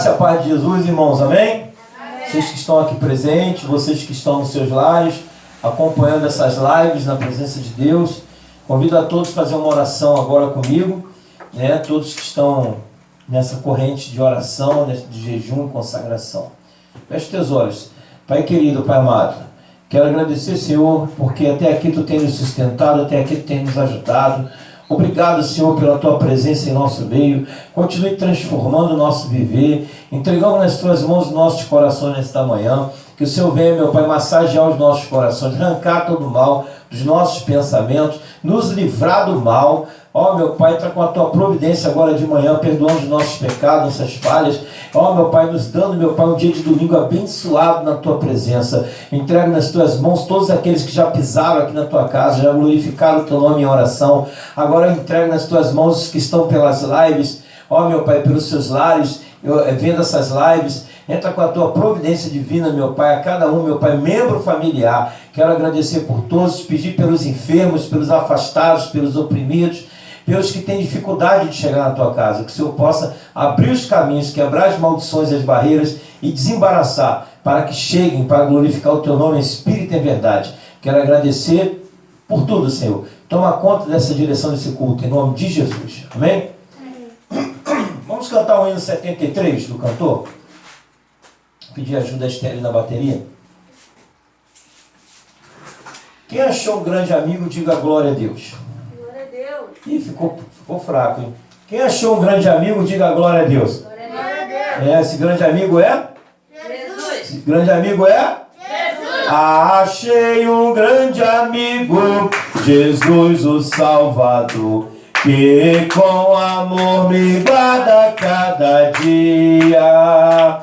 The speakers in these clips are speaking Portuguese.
graça e a paz de Jesus, irmãos, amém? Vocês que estão aqui presentes, vocês que estão nos seus lares, acompanhando essas lives na presença de Deus, convido a todos a fazer uma oração agora comigo, né? Todos que estão nessa corrente de oração, de jejum e consagração. Feche teus olhos. Pai querido, Pai amado, quero agradecer, Senhor, porque até aqui Tu tem nos sustentado, até aqui Tu tem nos ajudado. Obrigado, Senhor, pela Tua presença em nosso meio. Continue transformando o nosso viver. Entregamos nas Tuas mãos os nossos corações nesta manhã. Que o Senhor venha, meu Pai, massagear os nossos corações, arrancar todo o mal dos nossos pensamentos, nos livrar do mal. Ó, meu Pai, entra com a Tua providência agora de manhã, perdoando os nossos pecados, nossas falhas. Ó, meu Pai, nos dando, meu Pai, um dia de domingo abençoado na Tua presença. Entrega nas Tuas mãos todos aqueles que já pisaram aqui na Tua casa, já glorificaram o Teu nome em oração. Agora entrega nas Tuas mãos os que estão pelas lives, ó, meu Pai, pelos seus lares, vendo essas lives. Entra com a Tua providência divina, meu Pai, a cada um, meu Pai, membro familiar. Quero agradecer por todos, pedir pelos enfermos, pelos afastados, pelos oprimidos, pelos que têm dificuldade de chegar na Tua casa. Que o Senhor possa abrir os caminhos, quebrar as maldições e as barreiras e desembaraçar para que cheguem para glorificar o Teu nome em espírito e em verdade. Quero agradecer por tudo, Senhor. Toma conta dessa direção desse culto, em nome de Jesus. Amém? Vamos cantar o hino 73 do cantor? Pedir ajuda a Estelle na bateria. Quem achou um grande amigo, diga glória a Deus. Glória a Deus. Ih, ficou fraco, hein? Quem achou um grande amigo, diga glória a Deus. Glória a Deus. Esse grande amigo é? Jesus. Esse grande amigo é? Jesus. Achei um grande amigo, Jesus o Salvador, que com amor me guarda cada dia.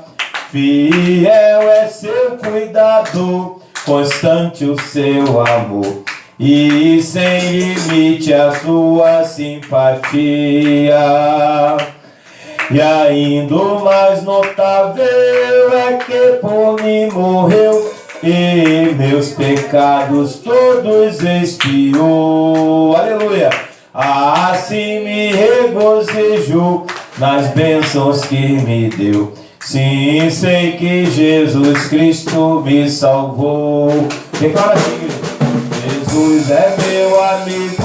Fiel é seu cuidado, constante o seu amor, e sem limite a sua simpatia. E ainda o mais notável é que por mim morreu e meus pecados todos expiou. Aleluia! Assim me regozijo nas bênçãos que me deu. Sim, sei que Jesus Cristo me salvou. Declara assim: Jesus é meu amigo,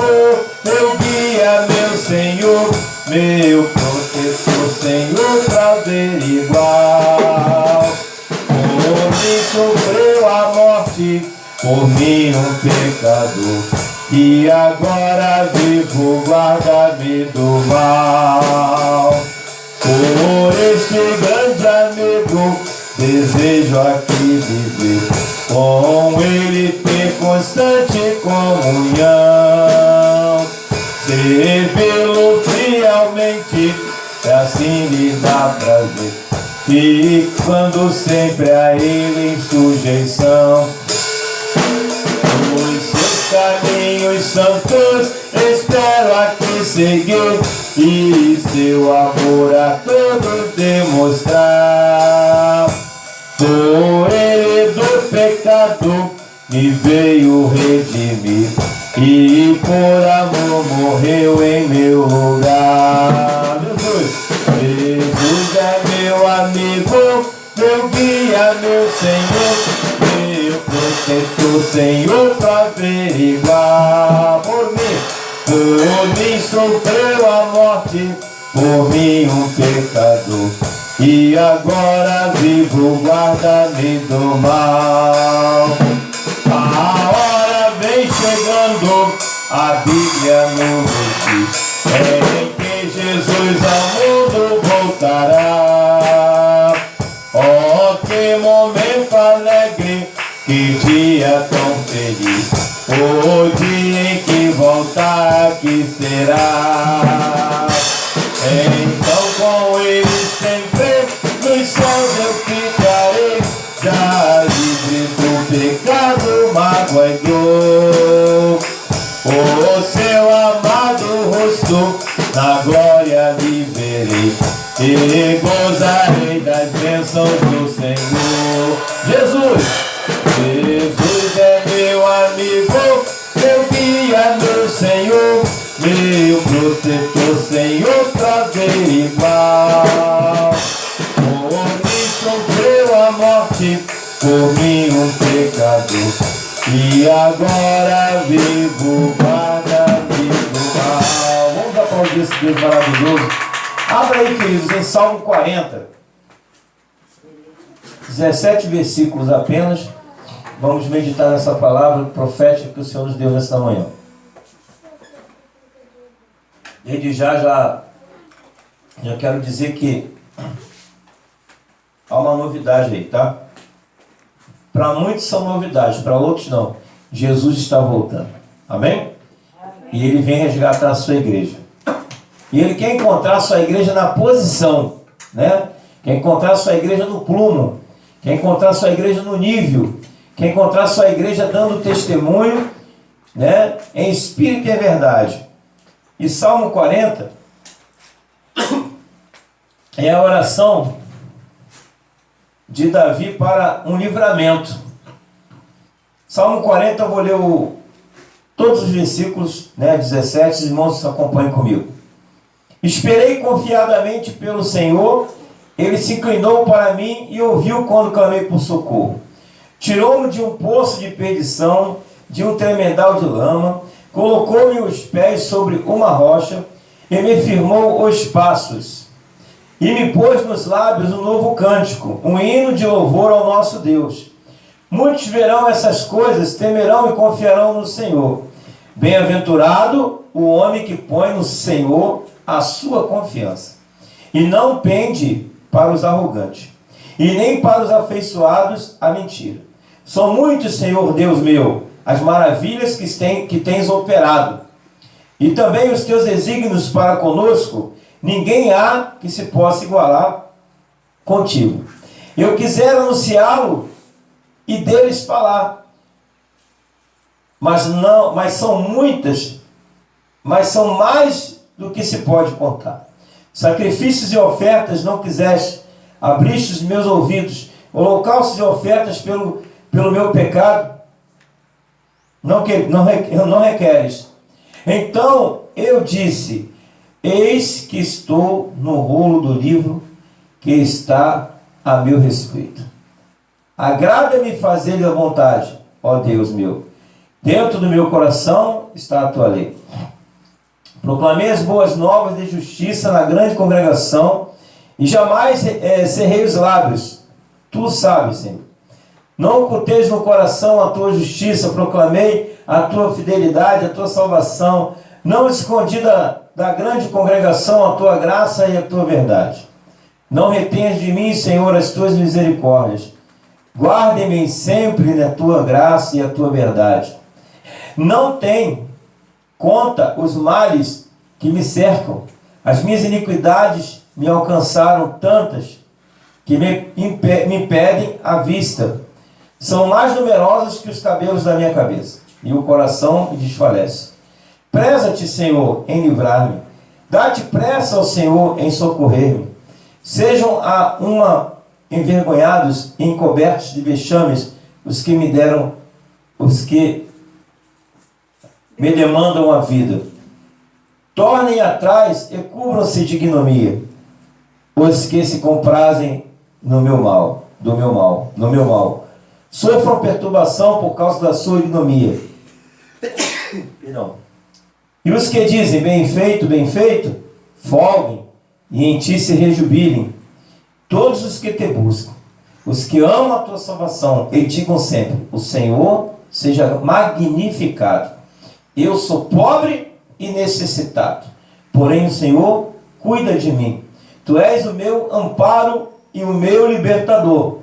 meu guia, meu Senhor, meu protetor, Senhor, pra ver igual. Por mim sofreu a morte, por mim um pecador, e agora vivo, guarda-me do mal. Por este grande amigo, desejo aqui viver, com ele ter constante comunhão, servi-lo fielmente, e assim lhe dá prazer, e quando sempre a ele em sujeição. Os seus caminhos santos espero aqui seguir, e seu amor a todos demonstrar. Por ele do pecado me veio redimir, e por amor morreu em meu lugar. Jesus é meu amigo, meu guia, meu Senhor, meu protetor, Senhor, pra averiguar. Por mim sofreu a morte, por mim um pecador, e agora vivo, guarda-me do mal. A hora vem chegando, a Bíblia nos diz, é em que Jesus ao mundo voltará. Oh, que momento alegre, que dia tão feliz, o dia em que voltar aqui será. Então com ele sempre nos céus eu ficarei, já livre do pecado, mágoa e dor. O seu amado rosto na glória lhe verei, e gozarei das bênçãos do Senhor. Jesus é meu amigo, meu guia, meu Senhor, meu protetor, Senhor, pra ver igual. Por E agora vivo, guarda-me do mal. Vamos aplaudir esse Deus maravilhoso. Abra aí, queridos, em Salmo 40. 17 versículos apenas. Vamos meditar nessa palavra profética que o Senhor nos deu nesta manhã. Desde já quero dizer que há uma novidade aí, tá? Para muitos são novidades, para outros não. Jesus está voltando. Amém? E Ele vem resgatar a sua igreja. E Ele quer encontrar a sua igreja na posição, né? Quer encontrar a sua igreja no plumo. Quer encontrar a sua igreja no nível. Quer encontrar a sua igreja dando testemunho, né? Em espírito e em verdade. E Salmo 40 é a oração de Davi para um livramento. Salmo 40, eu vou ler todos os versículos, né, 17, os irmãos acompanhem comigo. Esperei confiadamente pelo Senhor, Ele se inclinou para mim e ouviu quando clamei por socorro. Tirou-me de um poço de perdição, de um tremedal de lama, colocou-me os pés sobre uma rocha e me firmou os passos. E me pôs nos lábios um novo cântico, um hino de louvor ao nosso Deus. Muitos verão essas coisas, temerão e confiarão no Senhor. Bem-aventurado o homem que põe no Senhor a sua confiança, e não pende para os arrogantes, e nem para os afeiçoados à mentira. São muitos, Senhor Deus meu, as maravilhas que tens operado, e também os teus desígnios para conosco. Ninguém há que se possa igualar contigo. Eu quisera anunciá-lo e deles falar, mas são muitas, mas são mais do que se pode contar. Sacrifícios e ofertas não quiseste, abriste os meus ouvidos. Holocaustos e ofertas pelo meu pecado não requeres. Então eu disse: eis que estou no rolo do livro que está a meu respeito. Agrada-me fazer-lhe a vontade, ó Deus meu. Dentro do meu coração está a tua lei. Proclamei as boas novas de justiça na grande congregação, e jamais cerrei os lábios. Tu sabes, Senhor. Não oculteis no coração a tua justiça, proclamei a tua fidelidade, a tua salvação. Não escondi da grande congregação a tua graça e a tua verdade. Não retenhas de mim, Senhor, as tuas misericórdias. Guarde-me sempre na tua graça e a tua verdade. Não tem conta os males que me cercam. As minhas iniquidades me alcançaram tantas que me impedem a vista. São mais numerosas que os cabelos da minha cabeça, e o coração me desfalece. Preza-te, Senhor, em livrar-me. Dá-te pressa ao Senhor em socorrer-me. Sejam envergonhados e encobertos de vexames os que me demandam a vida. Tornem atrás e cubram-se de ignomia os que se comprazem no meu mal. Sofram perturbação por causa da sua ignomia. Perdão. E os que dizem: bem feito, folguem e em ti se rejubilem. Todos os que te buscam, os que amam a tua salvação, e digam sempre: o Senhor seja magnificado. Eu sou pobre e necessitado, porém o Senhor cuida de mim. Tu és o meu amparo e o meu libertador.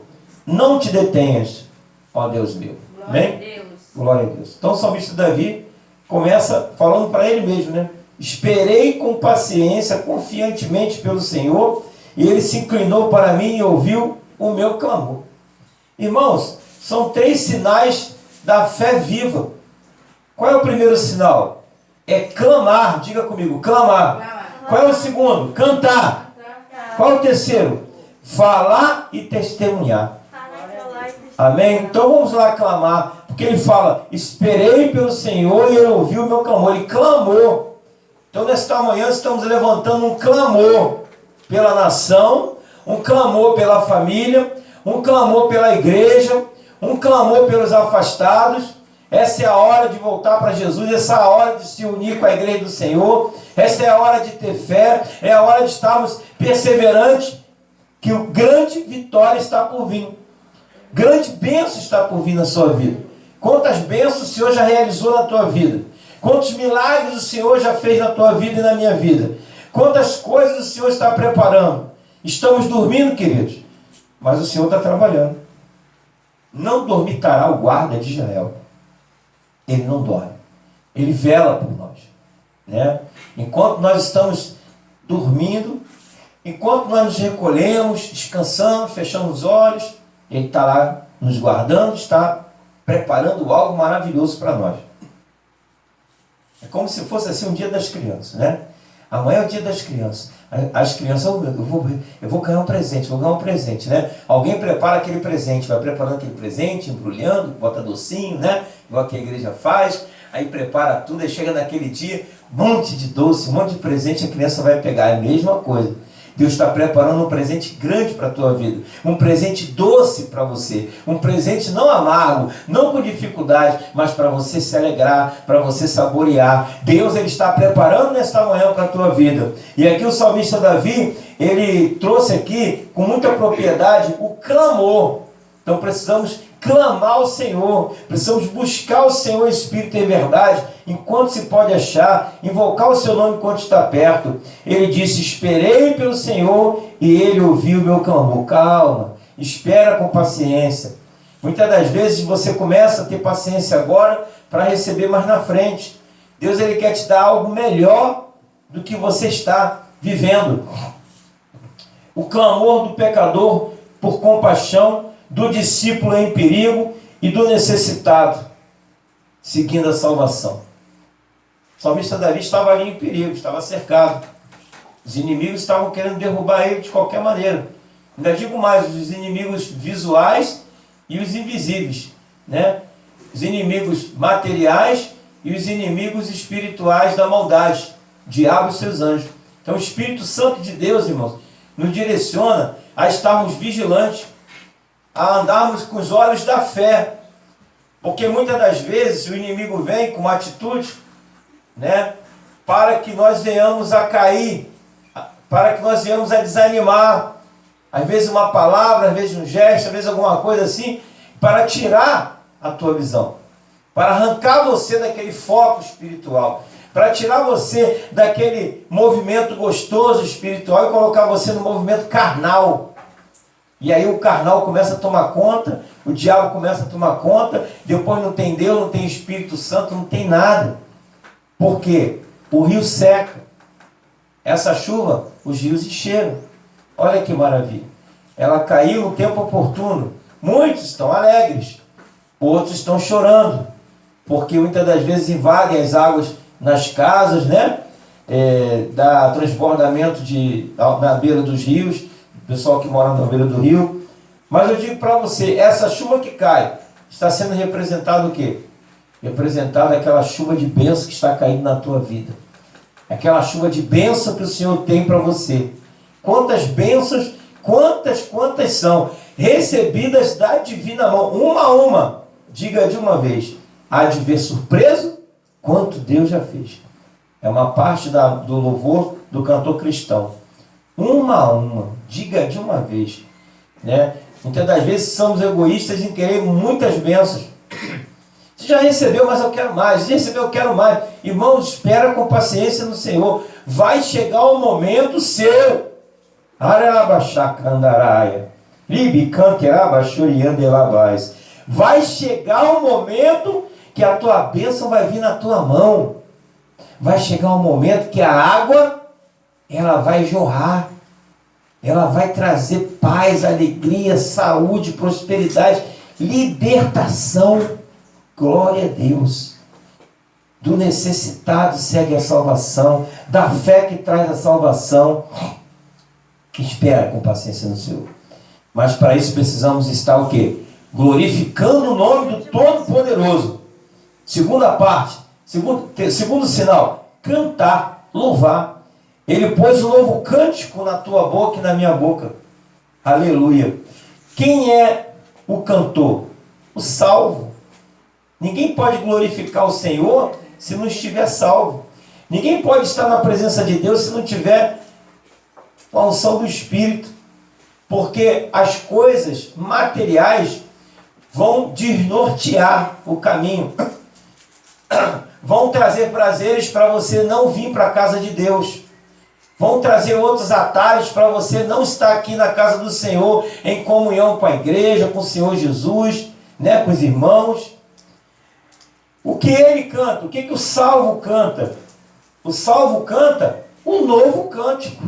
Não te detenhas, ó Deus meu. Amém? Glória a Deus. Glória a Deus. Então o salmista Davi começa falando para ele mesmo, né? Esperei com paciência, confiantemente pelo Senhor, e Ele se inclinou para mim e ouviu o meu clamor. Irmãos, são 3 sinais da fé viva. Qual é o primeiro sinal? É clamar. Diga comigo, clamar. Qual é o segundo? Cantar. Qual é o terceiro? Falar e testemunhar. Amém? Então vamos lá clamar, porque ele fala: esperei pelo Senhor e Ele ouviu o meu clamor. Ele clamou. Então nesta manhã estamos levantando um clamor pela nação, um clamor pela família, um clamor pela igreja, um clamor pelos afastados, Essa é a hora de voltar para Jesus, essa é a hora de se unir com a igreja do Senhor, essa é a hora de ter fé, é a hora de estarmos perseverantes, que o grande vitória está por vir. Grande bênção está por vir na sua vida. Quantas bênçãos o Senhor já realizou na tua vida? Quantos milagres o Senhor já fez na tua vida e na minha vida? Quantas coisas o Senhor está preparando? Estamos dormindo, queridos, mas o Senhor está trabalhando. Não dormitará o guarda de Israel. Ele não dorme. Ele vela por nós, né? Enquanto nós estamos dormindo, enquanto nós nos recolhemos, descansamos, fechamos os olhos, Ele está lá nos guardando, está preparando algo maravilhoso para nós. É como se fosse assim um dia das crianças, né? Amanhã é o dia das crianças. As crianças, eu vou ganhar um presente, né? Alguém prepara aquele presente, vai preparando aquele presente, embrulhando, bota docinho, né? Igual que a igreja faz, aí prepara tudo, aí chega naquele dia, um monte de doce, um monte de presente, a criança vai pegar, é a mesma coisa. Deus está preparando um presente grande para a tua vida, um presente doce para você, um presente não amargo, não com dificuldade, mas para você se alegrar, para você saborear. Deus, Ele está preparando nesta manhã para a tua vida. E aqui o salmista Davi, ele trouxe aqui com muita propriedade o clamor. Então precisamos clamar ao Senhor, precisamos buscar o Senhor em espírito e em verdade, enquanto se pode achar, invocar o seu nome enquanto está perto. Ele disse: esperei pelo Senhor e Ele ouviu o meu clamor. Calma, espera com paciência. Muitas das vezes você começa a ter paciência agora para receber mais na frente. Deus, Ele quer te dar algo melhor do que você está vivendo. O clamor do pecador por compaixão, do discípulo em perigo e do necessitado, seguindo a salvação. O salmista Davi estava ali em perigo, estava cercado. Os inimigos estavam querendo derrubar ele de qualquer maneira. Ainda digo mais, os inimigos visuais e os invisíveis, né? Os inimigos materiais e os inimigos espirituais da maldade, o diabo e seus anjos. Então o Espírito Santo de Deus, irmãos, nos direciona a estarmos vigilantes, a andarmos com os olhos da fé, porque muitas das vezes o inimigo vem com uma atitude, né, para que nós venhamos a cair, para que nós venhamos a desanimar, às vezes uma palavra, às vezes um gesto, às vezes alguma coisa assim, para tirar a tua visão, para arrancar você daquele foco espiritual, para tirar você daquele movimento gostoso espiritual e colocar você no movimento carnal. E aí o carnal começa a tomar conta, o diabo começa a tomar conta, depois não tem Deus, não tem Espírito Santo, não tem nada. Por quê? O rio seca. Essa chuva, os rios encheram. Olha que maravilha. Ela caiu no tempo oportuno. Muitos estão alegres, outros estão chorando, porque muitas das vezes invadem as águas nas casas, né? Dá transbordamento na beira dos rios, pessoal que mora na beira do rio. Mas eu digo para você, essa chuva que cai, está sendo representado o quê? Representado aquela chuva de bênção que está caindo na tua vida. Aquela chuva de bênção que o Senhor tem para você. Quantas bênçãos, quantas são recebidas da divina mão, uma a uma. Diga de uma vez, há de ver surpreso quanto Deus já fez. É uma parte do louvor do cantor cristão. Uma a uma, diga de uma vez, né? Muitas das vezes somos egoístas em querer muitas bênçãos. Você já recebeu, mas eu quero mais. Você recebeu, eu quero mais. Irmãos, espera com paciência no Senhor. Vai chegar o momento seu. Vai chegar o momento que a tua bênção vai vir na tua mão. Vai chegar um momento que a água, ela vai jorrar, ela vai trazer paz, alegria, saúde, prosperidade, libertação. Glória a Deus. Do necessitado segue a salvação, da fé que traz a salvação. Espera com paciência no Senhor. Mas para isso precisamos estar o quê? Glorificando o nome do Todo-Poderoso. Segunda parte, segundo sinal, cantar, louvar. Ele pôs um novo cântico na tua boca e na minha boca. Aleluia. Quem é o cantor? O salvo. Ninguém pode glorificar o Senhor se não estiver salvo. Ninguém pode estar na presença de Deus se não tiver a unção do Espírito. Porque as coisas materiais vão desnortear o caminho. Vão trazer prazeres para você não vir para a casa de Deus. Vão trazer outros atalhos para você não estar aqui na casa do Senhor, em comunhão com a igreja, com o Senhor Jesus, né, com os irmãos. O que ele canta? O que o salvo canta? O salvo canta um novo cântico.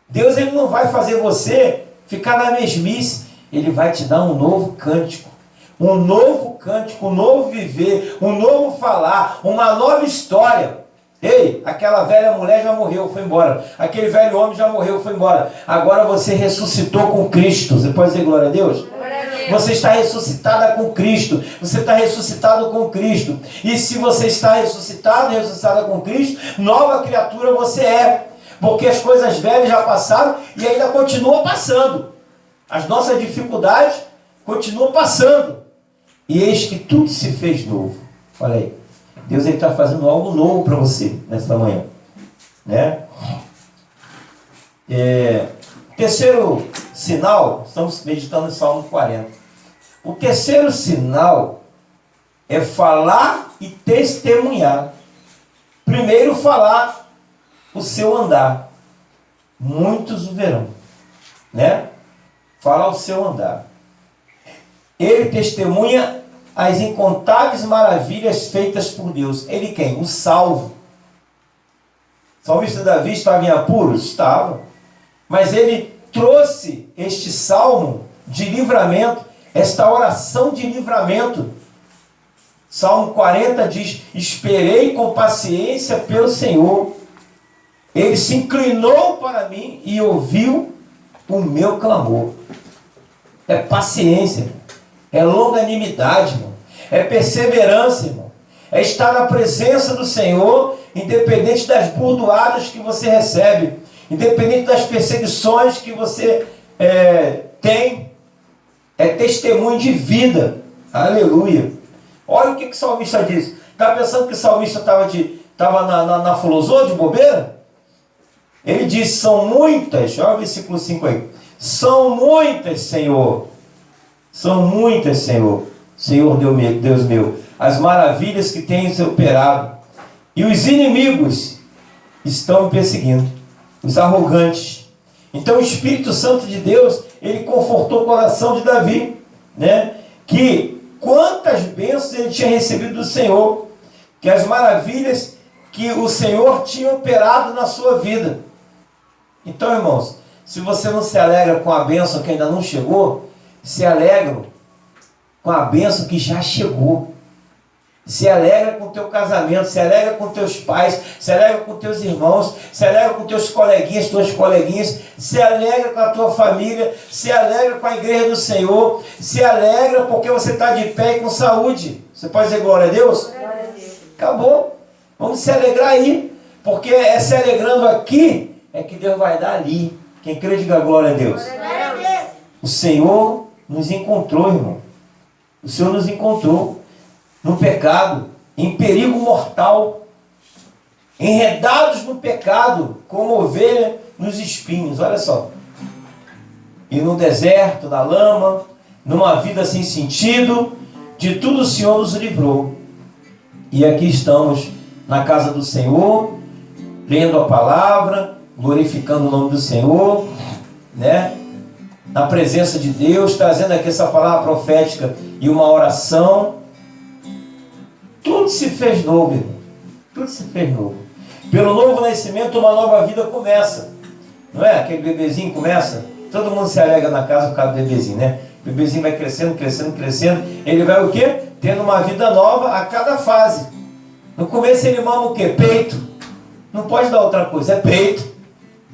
Deus, ele não vai fazer você ficar na mesmice. Ele vai te dar um novo cântico. Um novo cântico, um novo viver, um novo falar, uma nova história. Ei, aquela velha mulher já morreu, foi embora. Aquele velho homem já morreu, foi embora. Agora você ressuscitou com Cristo. Você pode dizer glória a Deus? Glória a Deus. Você está ressuscitada com Cristo. Você está ressuscitado com Cristo. E se você está ressuscitada com Cristo, nova criatura você é. Porque as coisas velhas já passaram e ainda continuam passando. As nossas dificuldades continuam passando. E eis que tudo se fez novo. Olha aí. Deus está fazendo algo novo para você nesta manhã. Né? Terceiro sinal, estamos meditando em Salmo 40. O terceiro sinal é falar e testemunhar. Primeiro falar o seu andar. Muitos o verão. Né? Falar o seu andar. Ele testemunha as incontáveis maravilhas feitas por Deus. Ele quem? O salvo. O salmista Davi estava em apuros? Estava. Mas ele trouxe este salmo de livramento, esta oração de livramento. Salmo 40 diz: esperei com paciência pelo Senhor. Ele se inclinou para mim e ouviu o meu clamor. É paciência. É longanimidade, irmão. É perseverança, irmão. É estar na presença do Senhor, independente das burdoadas que você recebe, independente das perseguições que você tem. É testemunho de vida. Aleluia. Olha o que o salmista diz. Está pensando que o salmista estava na filosofia de bobeira? Ele diz: são muitas, olha o versículo 5 aí. São muitas, Senhor. São muitas, Senhor. Senhor Deus meu, as maravilhas que tens operado. E os inimigos estão me perseguindo. Os arrogantes. Então o Espírito Santo de Deus, ele confortou o coração de Davi, né? Que quantas bênçãos ele tinha recebido do Senhor. Que as maravilhas que o Senhor tinha operado na sua vida. Então, irmãos, se você não se alegra com a bênção que ainda não chegou, se alegra com a bênção que já chegou. Se alegra com o teu casamento, se alegra com teus pais, se alegra com teus irmãos, se alegra com teus coleguinhas, tuas coleguinhas, se alegra com a tua família, se alegra com a igreja do Senhor, se alegra porque você está de pé e com saúde. Você pode dizer glória a Deus? Glória a Deus. Acabou. Vamos se alegrar aí, porque é se alegrando aqui é que Deus vai dar ali. Quem crê, diga glória a Deus. Glória a Deus. O Senhor nos encontrou, irmão. O Senhor nos encontrou no pecado, em perigo mortal, enredados no pecado, como ovelha nos espinhos. Olha só. E no deserto, na lama, numa vida sem sentido, de tudo o Senhor nos livrou. E aqui estamos na casa do Senhor, lendo a palavra, glorificando o nome do Senhor, né? Na presença de Deus, trazendo aqui essa palavra profética e uma oração. Tudo se fez novo, irmão. Tudo se fez novo. Pelo novo nascimento, uma nova vida começa. Não é? Aquele bebezinho começa. Todo mundo se alegra na casa por causa do bebezinho, né? O bebezinho vai crescendo, crescendo, crescendo. Ele vai o quê? Tendo uma vida nova a cada fase. No começo ele mama o quê? Peito. Não pode dar outra coisa, é peito.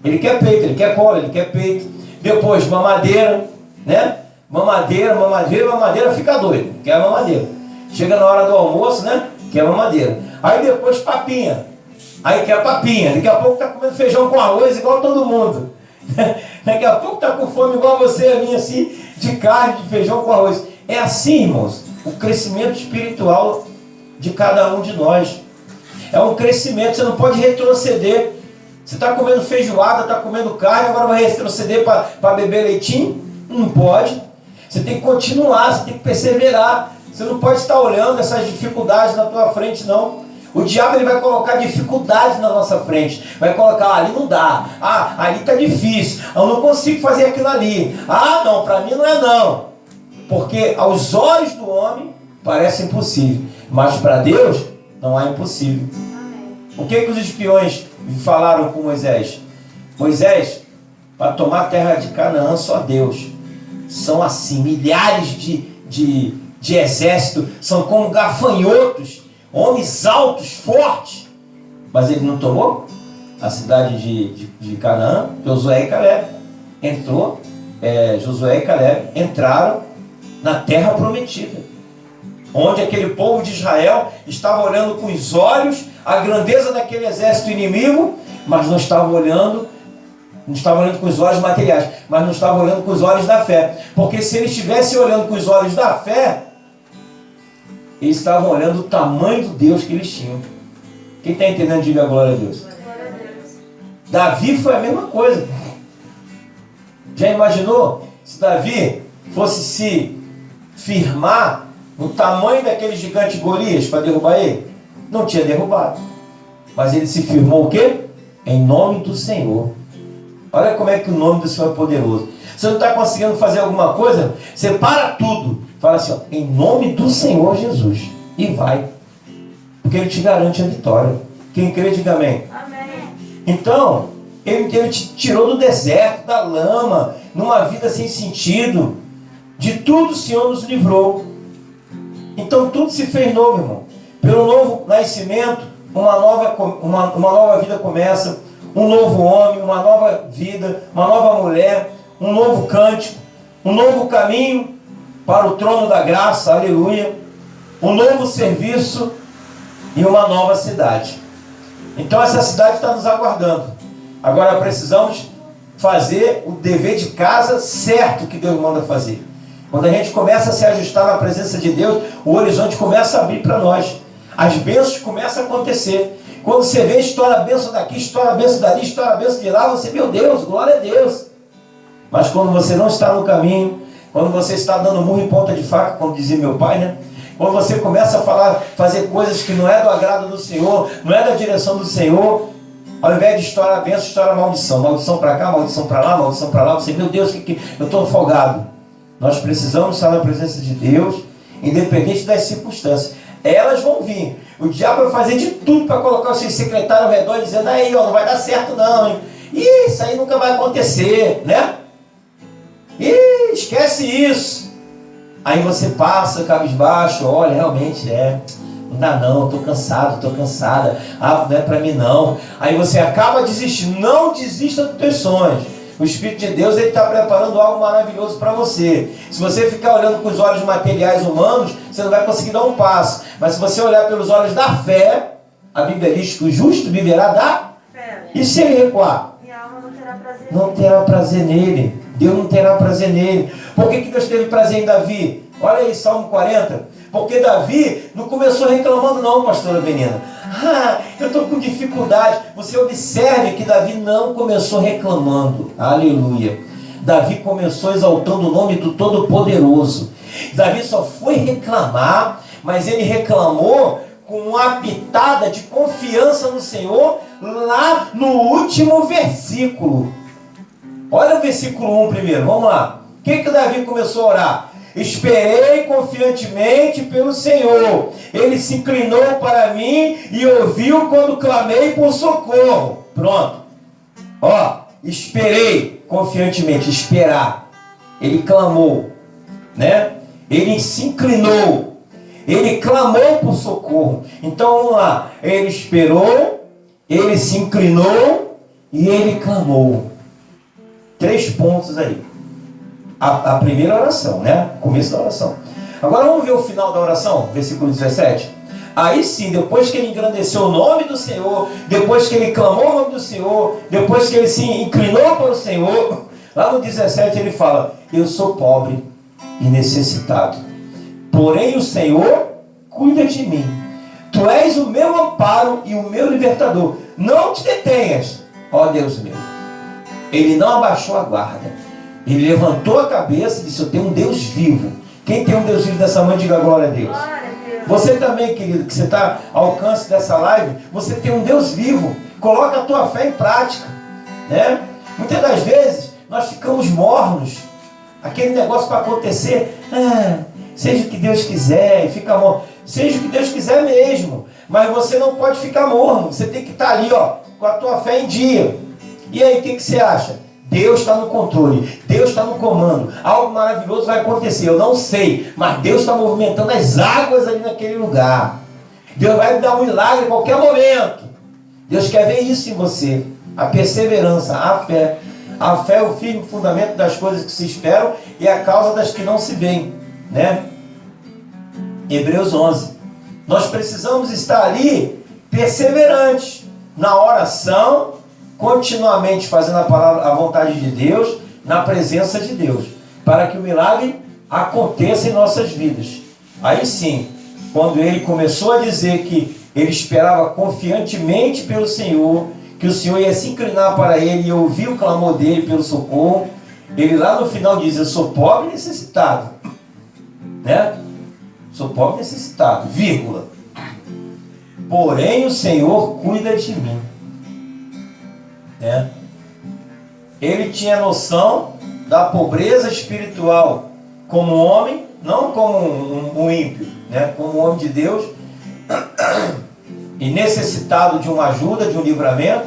Ele quer peito, ele quer cola, ele quer peito. Depois mamadeira, né? Mamadeira, fica doido, quer mamadeira. Chega na hora do almoço, né? Quer mamadeira. Aí depois papinha. Aí quer papinha. Daqui a pouco tá comendo feijão com arroz igual todo mundo. Daqui a pouco tá com fome igual você, a mim, assim, de carne, de feijão com arroz. É assim, irmãos. o crescimento espiritual de cada um de nós. É um crescimento, você não pode retroceder. Você está comendo feijoada, está comendo carne, agora vai retroceder para beber leitinho? Não pode. Você tem que continuar, você tem que perseverar. Você não pode estar olhando essas dificuldades na tua frente, não. O diabo ele vai colocar dificuldades na nossa frente. Vai colocar, ali não dá. Ali está difícil. Eu não consigo fazer aquilo ali. Não, para mim não é não. Porque aos olhos do homem parece impossível. Mas para Deus não há impossível. O que os espiões falaram com Moisés? Moisés, para tomar a terra de Canaã, só Deus. São assim, milhares de exército, são como gafanhotos, homens altos, fortes. Mas ele não tomou a cidade de Canaã. Josué e Caleb Josué e Caleb entraram na terra prometida, onde aquele povo de Israel estava olhando com os olhos a grandeza daquele exército inimigo, mas não estava olhando com os olhos materiais, mas não estava olhando com os olhos da fé. Porque se eles estivessem olhando com os olhos da fé, eles estavam olhando o tamanho do Deus que eles tinham. Quem está entendendo, diga a glória a Deus. Davi foi a mesma coisa. Já imaginou se Davi fosse se firmar no tamanho daquele gigante Golias para derrubar ele? Não tinha derrubado. Mas ele se firmou o quê? Em nome do Senhor. Olha como é que o nome do Senhor é poderoso. Você não está conseguindo fazer alguma coisa? Você para tudo. Fala assim, em nome do Senhor Jesus. E vai. Porque Ele te garante a vitória. Quem crê, diga amém. Amém. Então, Ele te tirou do deserto, da lama, numa vida sem sentido. De tudo o Senhor nos livrou. Então tudo se fez novo, irmão. Pelo novo nascimento, uma nova vida começa. Um novo homem, uma nova vida, uma nova mulher, um novo cântico, um novo caminho para o trono da graça, aleluia, um novo serviço e uma nova cidade. Então essa cidade está nos aguardando. Agora precisamos fazer o dever de casa certo que Deus manda fazer. Quando a gente começa a se ajustar na presença de Deus, o horizonte começa a abrir para nós. As bênçãos começam a acontecer. Quando você vê, estoura a bênção daqui, estoura a bênção dali, estoura a bênção de lá, você, meu Deus, glória a Deus. Mas quando você não está no caminho, quando você está dando murro em ponta de faca, como dizia meu pai, né? Quando você começa a fazer coisas que não é do agrado do Senhor, não é da direção do Senhor, ao invés de estourar a bênção, estoura a maldição. Maldição para cá, maldição para lá, maldição para lá. Você, meu Deus, eu estou afogado. Nós precisamos estar na presença de Deus, independente das circunstâncias. Elas vão vir. O diabo vai fazer de tudo para colocar o seu secretário ao redor, dizendo, aí, ó, não vai dar certo não, hein? Isso aí nunca vai acontecer, né? Esquece isso. Aí você passa, cabisbaixo, olha, realmente não dá não, estou cansado, estou cansada, não é para mim não. Aí você acaba desistindo. Não desista dos teus sonhos. O Espírito de Deus está preparando algo maravilhoso para você. Se você ficar olhando com os olhos materiais humanos, você não vai conseguir dar um passo. Mas se você olhar pelos olhos da fé, a Bíblia diz que o justo viverá da fé. E se ele recuar? Minha alma não terá prazer. Não terá prazer nele. Deus não terá prazer nele. Por que Deus teve prazer em Davi? Olha aí, Salmo 40. Porque Davi não começou reclamando não, pastora Benina. Eu estou com dificuldade. Você observe que Davi não começou reclamando. Aleluia. Davi começou exaltando o nome do Todo-Poderoso. Davi só foi reclamar, mas ele reclamou com uma pitada de confiança no Senhor lá no último versículo. Olha o versículo 1 primeiro, vamos lá. O que Davi começou a orar? Esperei confiantemente pelo Senhor. Ele se inclinou para mim e ouviu quando clamei por socorro. Pronto. Esperei confiantemente. Esperar. Ele clamou, né? Ele se inclinou. Ele clamou por socorro. Então vamos lá. Ele esperou, ele se inclinou e ele clamou. 3 pontos aí. A primeira oração, né? Começo da oração. Agora vamos ver o final da oração, versículo 17. Aí sim, depois que ele engrandeceu o nome do Senhor, depois que ele clamou o nome do Senhor, depois que ele se inclinou para o Senhor, lá no 17 ele fala, eu sou pobre e necessitado. Porém o Senhor cuida de mim. Tu és o meu amparo e o meu libertador. Não te detenhas, ó Deus meu. Ele não abaixou a guarda. Ele levantou a cabeça e disse: eu tenho um Deus vivo. Quem tem um Deus vivo dessa manhã, diga glória a Deus. Glória a Deus. Você também, querido, que você está ao alcance dessa live, você tem um Deus vivo. Coloca a tua fé em prática, né? Muitas das vezes nós ficamos mornos. Aquele negócio para acontecer, seja o que Deus quiser, e fica morno. Seja o que Deus quiser mesmo, mas você não pode ficar morno. Você tem que estar ali, ó, com a tua fé em dia. E aí, o que você acha? Deus está no controle, Deus está no comando, algo maravilhoso vai acontecer, eu não sei, mas Deus está movimentando as águas ali naquele lugar. Deus vai me dar um milagre em qualquer momento. Deus quer ver isso em você, a perseverança, a fé. A fé é o firme fundamento das coisas que se esperam e a causa das que não se veem, né? Hebreus 11. Nós precisamos estar ali perseverantes na oração, continuamente fazendo a vontade de Deus, na presença de Deus, para que o milagre aconteça em nossas vidas. Aí sim, quando ele começou a dizer que ele esperava confiantemente pelo Senhor, que o Senhor ia se inclinar para ele e ouvir o clamor dele pelo socorro, ele lá no final diz: eu sou pobre e necessitado, né? Sou pobre e necessitado, vírgula. Porém o Senhor cuida de mim. Né? Ele tinha noção da pobreza espiritual como homem, não como um ímpio, né? Como homem de Deus, e necessitado de uma ajuda, de um livramento,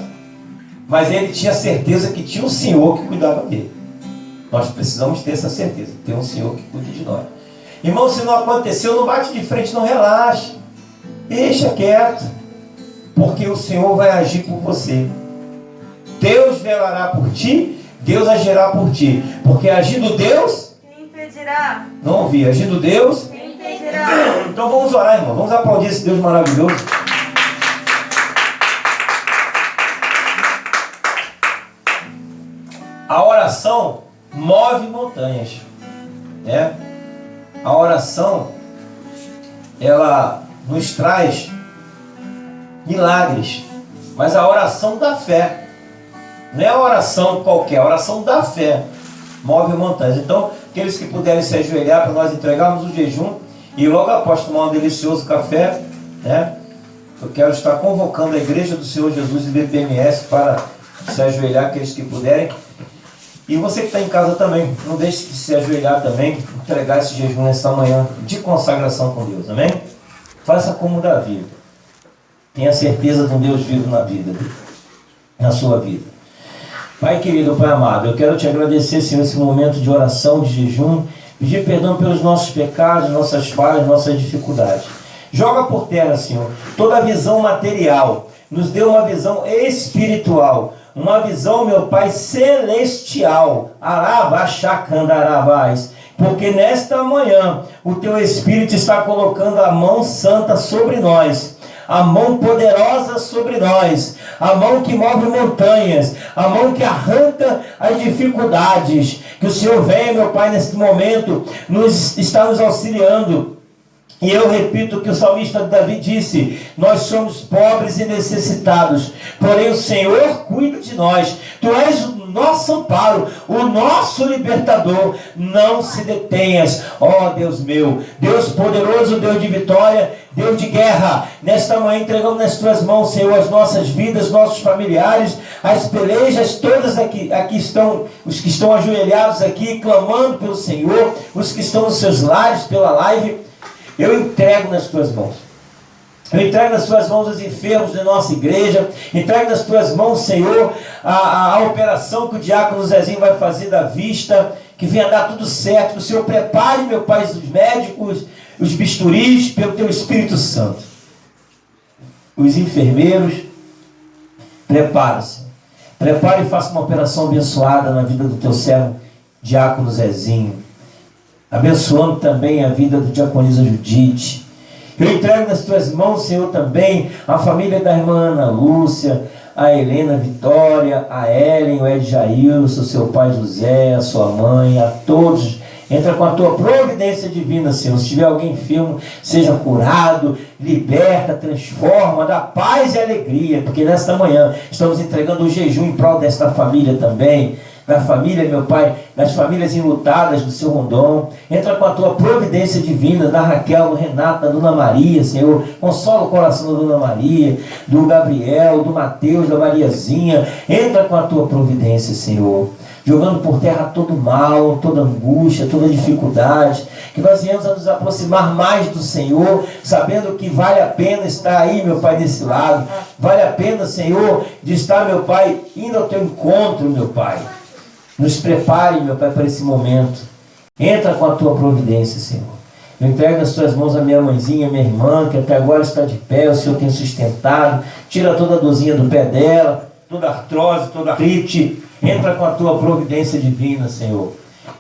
mas ele tinha certeza que tinha um Senhor que cuidava dele. Nós precisamos ter essa certeza, ter um Senhor que cuida de nós. Irmão, se não aconteceu, não bate de frente, não relaxe, deixa quieto, porque o Senhor vai agir por você. Deus velará por ti, Deus agirá por ti, porque agindo Deus, quem impedirá? Não ouvi, agindo Deus, Quem impedirá? Então vamos orar, irmão, vamos aplaudir esse Deus maravilhoso. A oração move montanhas, né? A oração, ela nos traz milagres, mas a oração da fé, não é a oração qualquer, a oração da fé move montanhas. Então, aqueles que puderem se ajoelhar para nós entregarmos o jejum e logo após tomar um delicioso café, né? Eu quero estar convocando a Igreja do Senhor Jesus e BPMS para se ajoelhar, aqueles que puderem. E você que está em casa também, não deixe de se ajoelhar também, entregar esse jejum nessa manhã de consagração com Deus, amém? Faça como Davi. Tenha certeza de um Deus vivo na vida dele, na sua vida. Pai querido, Pai amado, eu quero te agradecer, Senhor, esse momento de oração, de jejum, pedir perdão pelos nossos pecados, nossas falhas, nossas dificuldades. Joga por terra, Senhor, toda a visão material, nos dê uma visão espiritual, uma visão, meu Pai, celestial. Arabaxacandarabás. Porque nesta manhã o Teu Espírito está colocando a mão santa sobre nós, a mão poderosa sobre nós, a mão que move montanhas, a mão que arranca as dificuldades. Que o Senhor venha, meu Pai, neste momento, está nos auxiliando. E eu repito o que o salmista Davi disse: nós somos pobres e necessitados, porém o Senhor cuida de nós. Tu és o nosso amparo, o nosso libertador. Não se detenhas, ó Deus meu, Deus poderoso, Deus de vitória, Deus de guerra. Nesta manhã entregamos nas tuas mãos, Senhor, as nossas vidas, nossos familiares, as pelejas todas aqui estão, os que estão ajoelhados aqui, clamando pelo Senhor, os que estão nos seus lares pela live. Eu entrego nas tuas mãos. Eu entrego nas tuas mãos os enfermos da nossa igreja. Entrego nas tuas mãos, Senhor, a operação que o diácono Zezinho vai fazer da vista. Que venha dar tudo certo. Que o Senhor prepare, meu Pai, os médicos, os bisturis, pelo teu Espírito Santo. Os enfermeiros, prepara-se. Prepare e faça uma operação abençoada na vida do teu servo, diácono Zezinho. Abençoando também a vida do diaconisa Judite. Eu entrego nas tuas mãos, Senhor, também a família da irmã Ana Lúcia, a Helena Vitória, a Ellen, o Ed Jailson, seu pai José, a sua mãe, a todos Entra com a tua providência divina, Senhor. Se tiver alguém enfermo, seja curado, liberta, transforma, dá paz e alegria. Porque nesta manhã estamos entregando o jejum em prol desta família também. Da família, meu Pai, das famílias enlutadas do seu Rondon. Entra com a tua providência divina, da Raquel, do Renato, da Dona Maria, Senhor. Consola o coração da Dona Maria, do Gabriel, do Mateus, da Mariazinha. Entra com a tua providência, Senhor. Jogando por terra todo mal, toda angústia, toda dificuldade. Que nós venhamos a nos aproximar mais do Senhor, sabendo que vale a pena estar aí, meu Pai, desse lado. Vale a pena, Senhor, de estar, meu Pai, indo ao teu encontro, meu Pai. Nos prepare, meu Pai, para esse momento. Entra com a tua providência, Senhor. Eu entrego nas tuas mãos a minha mãezinha, minha irmã, que até agora está de pé, o Senhor tem sustentado. Tira toda a dorzinha do pé dela, toda artrose, toda artrite. Entra com a tua providência divina, Senhor.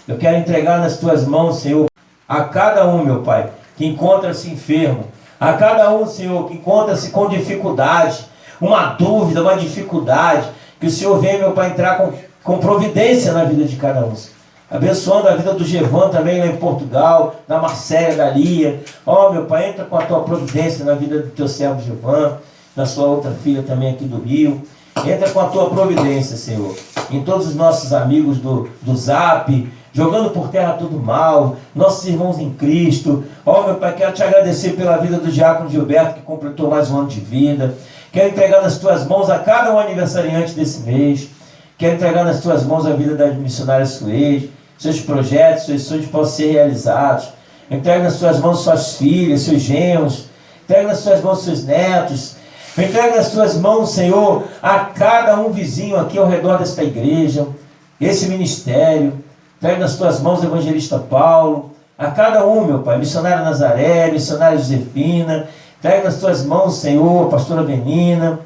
Eu quero entregar nas tuas mãos, Senhor, a cada um, meu Pai, que encontra-se enfermo. A cada um, Senhor, que encontra-se com dificuldade, uma dúvida, uma dificuldade. Que o Senhor venha, meu Pai, entrar com providência na vida de cada um. Abençoando a vida do Gevan também lá em Portugal, da Marcélia, da Lia. Ó, meu Pai, entra com a tua providência na vida do teu servo Gevan, da sua outra filha também aqui do Rio. Entra com a tua providência, Senhor, em todos os nossos amigos do Zap, jogando por terra todo mal, nossos irmãos em Cristo. Ó, meu Pai, quero te agradecer pela vida do diácono Gilberto, que completou mais um ano de vida. Quero entregar nas tuas mãos a cada um aniversariante desse mês. Quero entregar nas tuas mãos a vida da missionária Suede, seus projetos, seus sonhos possam ser realizados. Entrego nas tuas mãos suas filhas, seus genros. Entrego nas tuas mãos seus netos. Entrego nas tuas mãos, Senhor, a cada um vizinho aqui ao redor desta igreja, esse ministério. Entrego nas tuas mãos o evangelista Paulo, a cada um, meu Pai, missionária Nazaré, missionária Josefina. Entrego nas tuas mãos, Senhor, a pastora Benina.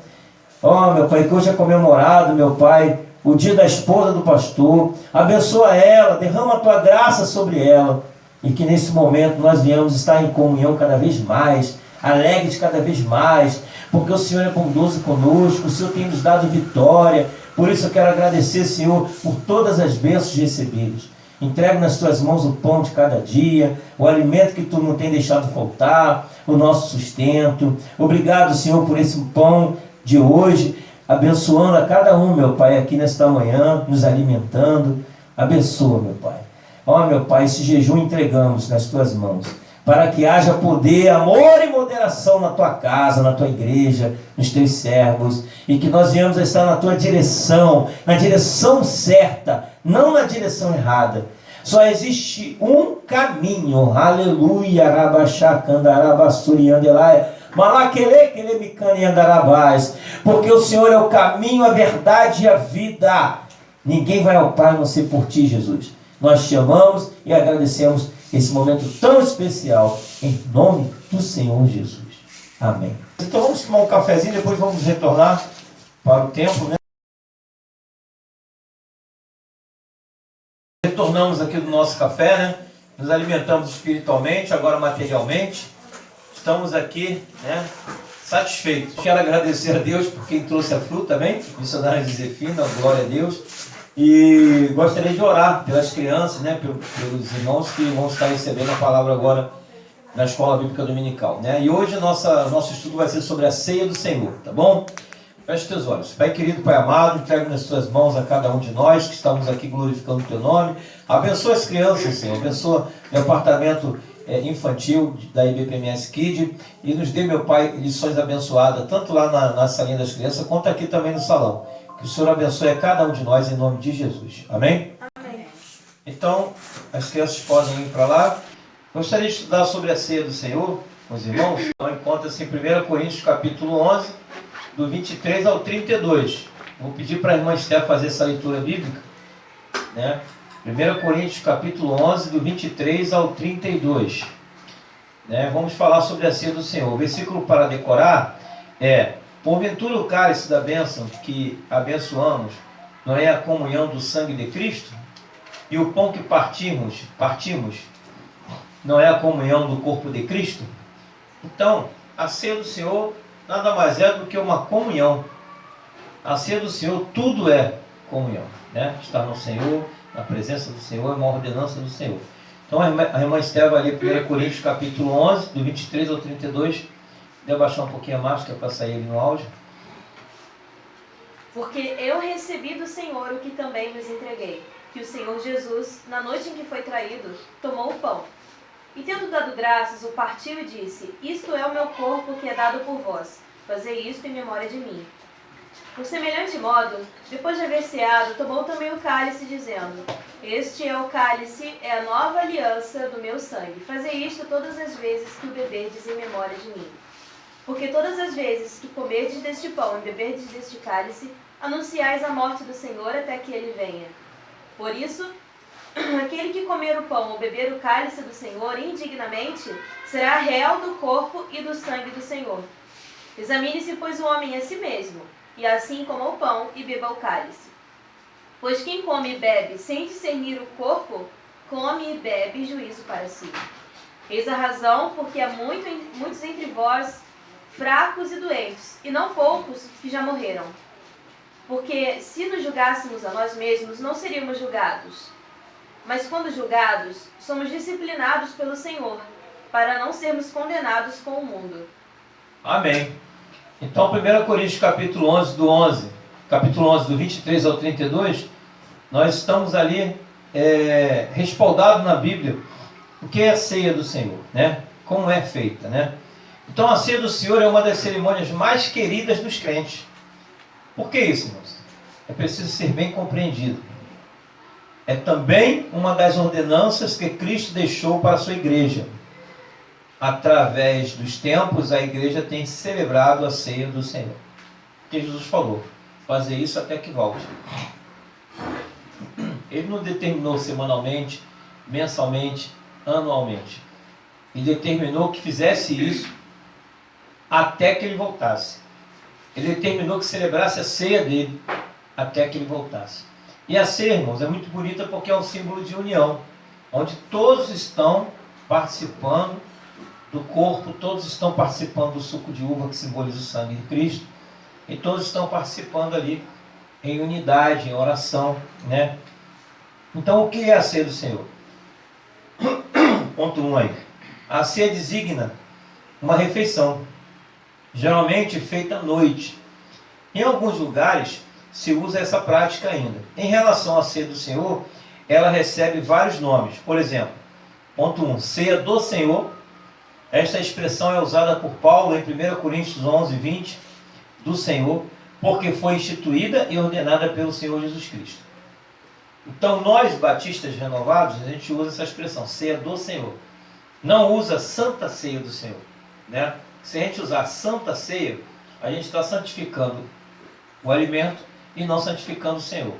Ó, meu Pai, que hoje é comemorado, meu Pai, o dia da esposa do pastor. Abençoa ela, derrama a tua graça sobre ela. E que nesse momento nós venhamos estar em comunhão cada vez mais, alegres cada vez mais, porque o Senhor é bondoso conosco, o Senhor tem nos dado vitória. Por isso eu quero agradecer, Senhor, por todas as bênçãos recebidas. Entrego nas tuas mãos o pão de cada dia, o alimento que tu não tem deixado faltar, o nosso sustento. Obrigado, Senhor, por esse pão de hoje, abençoando a cada um, meu Pai, aqui nesta manhã, nos alimentando. Abençoa, meu Pai. Ó, meu Pai, esse jejum entregamos nas tuas mãos, para que haja poder, amor e moderação na tua casa, na tua igreja, nos teus servos, e que nós venhamos a estar na tua direção, na direção certa, não na direção errada. Só existe um caminho, aleluia, rabaxacandarabassuriandelaia, porque o Senhor é o caminho, a verdade e a vida. Ninguém vai ao Pai a não ser por ti, Jesus. Nós te amamos e agradecemos esse momento tão especial, em nome do Senhor Jesus. Amém. Então vamos tomar um cafezinho, depois vamos retornar para o tempo, né? Retornamos aqui do nosso café, né? Nos alimentamos espiritualmente, agora materialmente. Estamos aqui, né, satisfeitos. Quero agradecer a Deus por quem trouxe a fruta também, missionária Josefina, glória a Deus. E gostaria de orar pelas crianças, né, pelos irmãos que vão estar recebendo a palavra agora na Escola Bíblica Dominical, né? E hoje nosso estudo vai ser sobre a ceia do Senhor, tá bom? Feche teus olhos. Pai querido, Pai amado, entrego nas tuas mãos a cada um de nós que estamos aqui glorificando o teu nome. Abençoa as crianças, Senhor. Abençoa o departamento infantil da IBPMS Kid e nos dê, meu Pai, lições abençoadas, tanto lá na salinha das crianças, quanto aqui também no salão. Que o Senhor abençoe a cada um de nós em nome de Jesus. Amém? Amém. Então, as crianças podem ir para lá. Gostaria de estudar sobre a ceia do Senhor com os irmãos. Então, encontra-se em 1 Coríntios capítulo 11, do 23 ao 32. Vou pedir para a irmã Esther fazer essa leitura bíblica, né? 1 Coríntios capítulo 11, do 23 ao 32. Né? Vamos falar sobre a ceia do Senhor. O versículo para decorar é: porventura o cálice da bênção que abençoamos não é a comunhão do sangue de Cristo? E o pão que partimos não é a comunhão do corpo de Cristo? Então, a ceia do Senhor nada mais é do que uma comunhão. A ceia do Senhor, tudo é comunhão, né? Estar no Senhor, na presença do Senhor, é uma ordenança do Senhor. Então a irmã Esther vai ler 1 Coríntios capítulo 11, do 23 ao 32. Deve baixar um pouquinho a máscara para sair ali no áudio. Porque eu recebi do Senhor o que também vos entreguei, que o Senhor Jesus, na noite em que foi traído, tomou o pão. E tendo dado graças, o partiu e disse: Isto é o meu corpo que é dado por vós. Fazei isto em memória de mim. Por semelhante modo, depois de haver ceado, tomou também o cálice, dizendo: Este é o cálice, é a nova aliança do meu sangue. Fazei isto todas as vezes que o beberdes em memória de mim. Porque todas as vezes que comerdes deste pão e beberdes deste cálice, anunciais a morte do Senhor até que ele venha. Por isso, aquele que comer o pão ou beber o cálice do Senhor indignamente, será réu do corpo e do sangue do Senhor. Examine-se, pois, o homem a si mesmo, e assim coma o pão e beba o cálice. Pois quem come e bebe sem discernir o corpo, come e bebe juízo para si. Eis a razão porque há muitos entre vós fracos e doentes, e não poucos que já morreram. Porque se nos julgássemos a nós mesmos, não seríamos julgados. Mas quando julgados, somos disciplinados pelo Senhor, para não sermos condenados com o mundo. Amém. Então, 1 Coríntios capítulo 11, capítulo 11, do 23 ao 32, nós estamos ali respaldados na Bíblia o que é a ceia do Senhor, né? Como é feita, né? Então, a ceia do Senhor é uma das cerimônias mais queridas dos crentes. Por que isso, irmãos? É preciso ser bem compreendido. É também uma das ordenanças que Cristo deixou para a sua igreja. Através dos tempos, a igreja tem celebrado a ceia do Senhor. Porque Jesus falou: fazer isso até que volte. Ele não determinou semanalmente, mensalmente, anualmente. Ele determinou que fizesse isso até que ele voltasse. Ele determinou que celebrasse a ceia dele até que ele voltasse. E a ceia, irmãos, é muito bonita porque é um símbolo de união, onde todos estão participando do corpo, todos estão participando do suco de uva que simboliza o sangue de Cristo, e todos estão participando ali em unidade, em oração, né? Então, o que é a ceia do Senhor? Ponto 1 aí. A ceia designa uma refeição, geralmente feita à noite. Em alguns lugares se usa essa prática ainda. Em relação à ceia do Senhor, ela recebe vários nomes. Por exemplo, ponto 1, ceia do Senhor. Esta expressão é usada por Paulo em 1 Coríntios 11, 20, do Senhor, porque foi instituída e ordenada pelo Senhor Jesus Cristo. Então, nós, batistas renovados, a gente usa essa expressão, ceia do Senhor. Não usa santa ceia do Senhor, né? Se a gente usar santa ceia, a gente está santificando o alimento e não santificando o Senhor.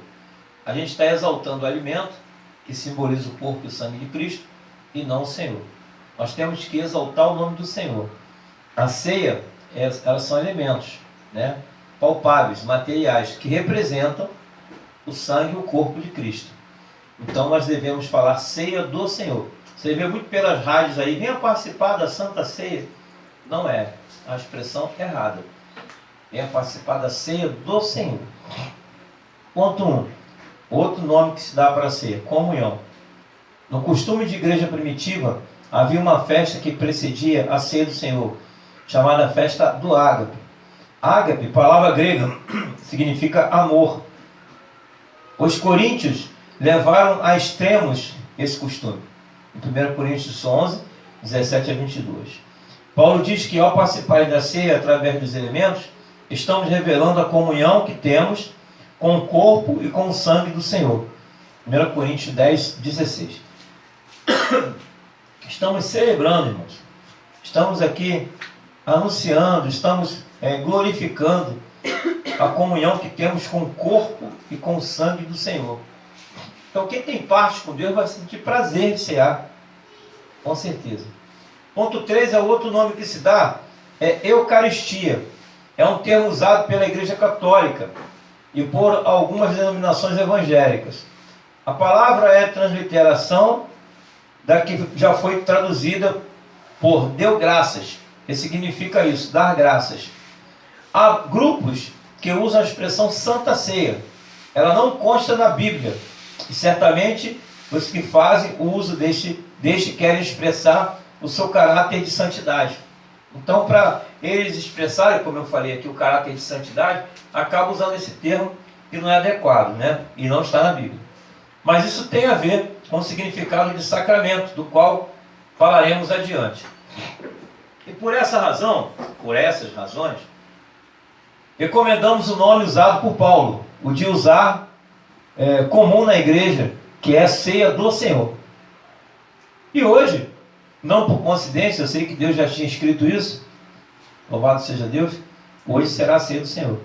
A gente está exaltando o alimento, que simboliza o corpo e o sangue de Cristo, e não o Senhor. Nós temos que exaltar o nome do Senhor. A ceia, elas são elementos, né, palpáveis, materiais, que representam o sangue e o corpo de Cristo. Então nós devemos falar ceia do Senhor. Você vê muito pelas rádios aí, venha participar da Santa Ceia. Não é a expressão errada. Venha participar da ceia do Senhor. Ponto 1. Outro nome que se dá para a ceia, comunhão. No costume de igreja primitiva, havia uma festa que precedia a ceia do Senhor, chamada festa do ágape. Ágape, palavra grega, significa amor. Os coríntios levaram a extremos esse costume. Em 1 Coríntios 11, 17 a 22. Paulo diz que ao participar da ceia através dos elementos, estamos revelando a comunhão que temos com o corpo e com o sangue do Senhor. 1 Coríntios 10, 16. Estamos celebrando, irmãos. Estamos aqui anunciando, estamos glorificando a comunhão que temos com o corpo e com o sangue do Senhor. Então quem tem parte com Deus vai sentir prazer de cear, com certeza. Ponto 3 é o outro nome que se dá, é Eucaristia. É um termo usado pela Igreja Católica e por algumas denominações evangélicas. A palavra é transliteração da que já foi traduzida por deu graças, que significa isso, dar graças. Há grupos que usam a expressão Santa Ceia. Ela não consta na Bíblia. E certamente os que fazem o uso deste desde que querem expressar o seu caráter de santidade. Então, para eles expressarem, como eu falei aqui, o caráter de santidade, acabam usando esse termo que não é adequado, né? E não está na Bíblia. Mas isso tem a ver com o significado de sacramento, do qual falaremos adiante. E por essa razão, por essas razões, recomendamos o nome usado por Paulo, o de usar comum na igreja, que é a ceia do Senhor. E hoje, não por coincidência, eu sei que Deus já tinha escrito isso, louvado seja Deus, hoje será a ceia do Senhor.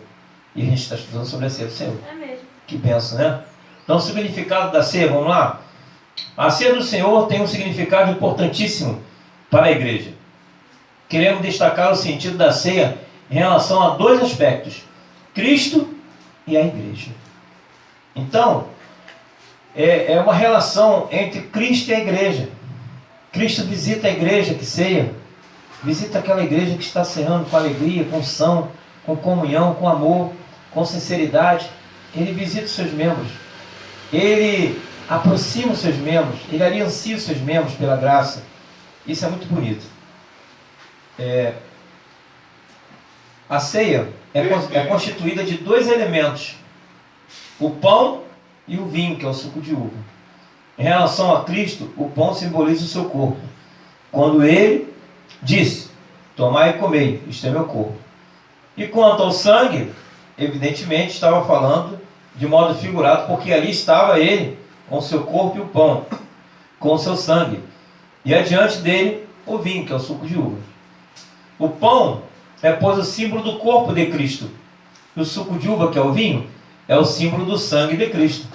E a gente está estudando sobre a ceia do Senhor. É mesmo. Que benção, né? Então, o significado da ceia, vamos lá? A ceia do Senhor tem um significado importantíssimo para a igreja. Queremos destacar o sentido da ceia em relação a dois aspectos: Cristo e a igreja. Então, é uma relação entre Cristo e a igreja. Cristo visita a igreja que ceia, visita aquela igreja que está ceando com alegria, com unção, com comunhão, com amor, com sinceridade. Ele visita os seus membros, ele aproxima os seus membros, ele aliancia os seus membros pela graça. Isso é muito bonito. A ceia é constituída de dois elementos: o pão e o vinho, que é o suco de uva. Em relação a Cristo, o pão simboliza o seu corpo, quando ele disse: tomai e comei, isto é meu corpo. E quanto ao sangue, evidentemente estava falando de modo figurado, porque ali estava ele com o seu corpo e o pão, com o seu sangue, e adiante dele o vinho, que é o suco de uva. O pão é, pois, o símbolo do corpo de Cristo, e o suco de uva, que é o vinho, é o símbolo do sangue de Cristo.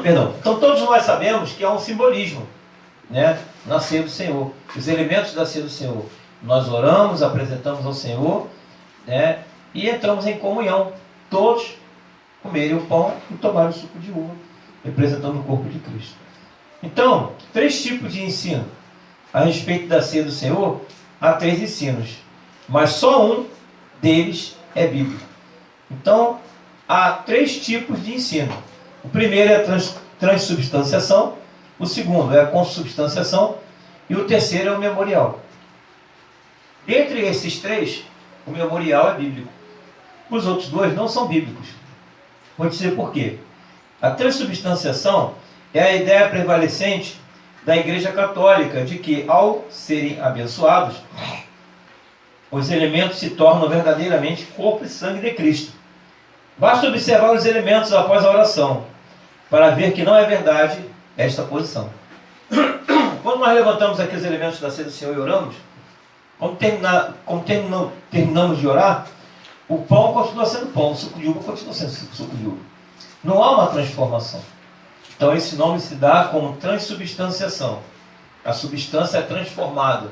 Perdão. Então todos nós sabemos que há um simbolismo, né, na ceia do Senhor, os elementos da ceia do Senhor. Nós oramos, apresentamos ao Senhor, né, e entramos em comunhão, todos comerem o pão e tomarem o suco de uva, representando o corpo de Cristo. Então, 3 tipos de ensino a respeito da ceia do Senhor. Há 3 ensinos, mas só um deles é bíblico. Então, há 3 tipos de ensino. O primeiro é a transubstanciação, o segundo é a consubstanciação e o terceiro é o memorial. Entre esses 3, o memorial é bíblico. Os outros 2 não são bíblicos. Vou dizer por quê. A transubstanciação é a ideia prevalecente da Igreja Católica de que, ao serem abençoados, os elementos se tornam verdadeiramente corpo e sangue de Cristo. Basta observar os elementos após a oração para ver que não é verdade esta posição. Quando nós levantamos aqui os elementos da ceia do Senhor e oramos, quando terminamos de orar, o pão continua sendo pão, o suco de uva continua sendo suco de uva. Não há uma transformação. Então esse nome se dá como transubstanciação. A substância é transformada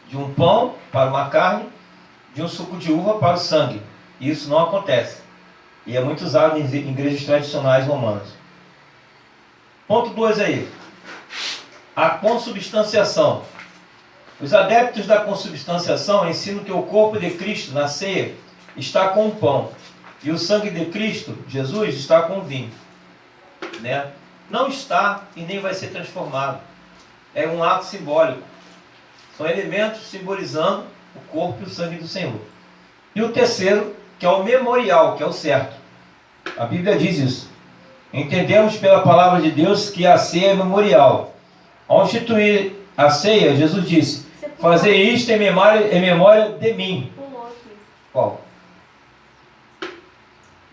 de um pão para uma carne, de um suco de uva para o sangue. E isso não acontece. E é muito usado em igrejas tradicionais romanas. Ponto 2 aí. A consubstanciação. Os adeptos da consubstanciação ensinam que o corpo de Cristo na ceia está com o pão e o sangue de Cristo, Jesus, está com o vinho, né? Não está e nem vai ser transformado. É um ato simbólico. São elementos simbolizando o corpo e o sangue do Senhor. E o terceiro, que é o memorial, que é o certo. A Bíblia diz isso. Entendemos pela palavra de Deus que a ceia é memorial. Ao instituir a ceia, Jesus disse: fazer isto em memória de mim. Pulou aqui. Qual?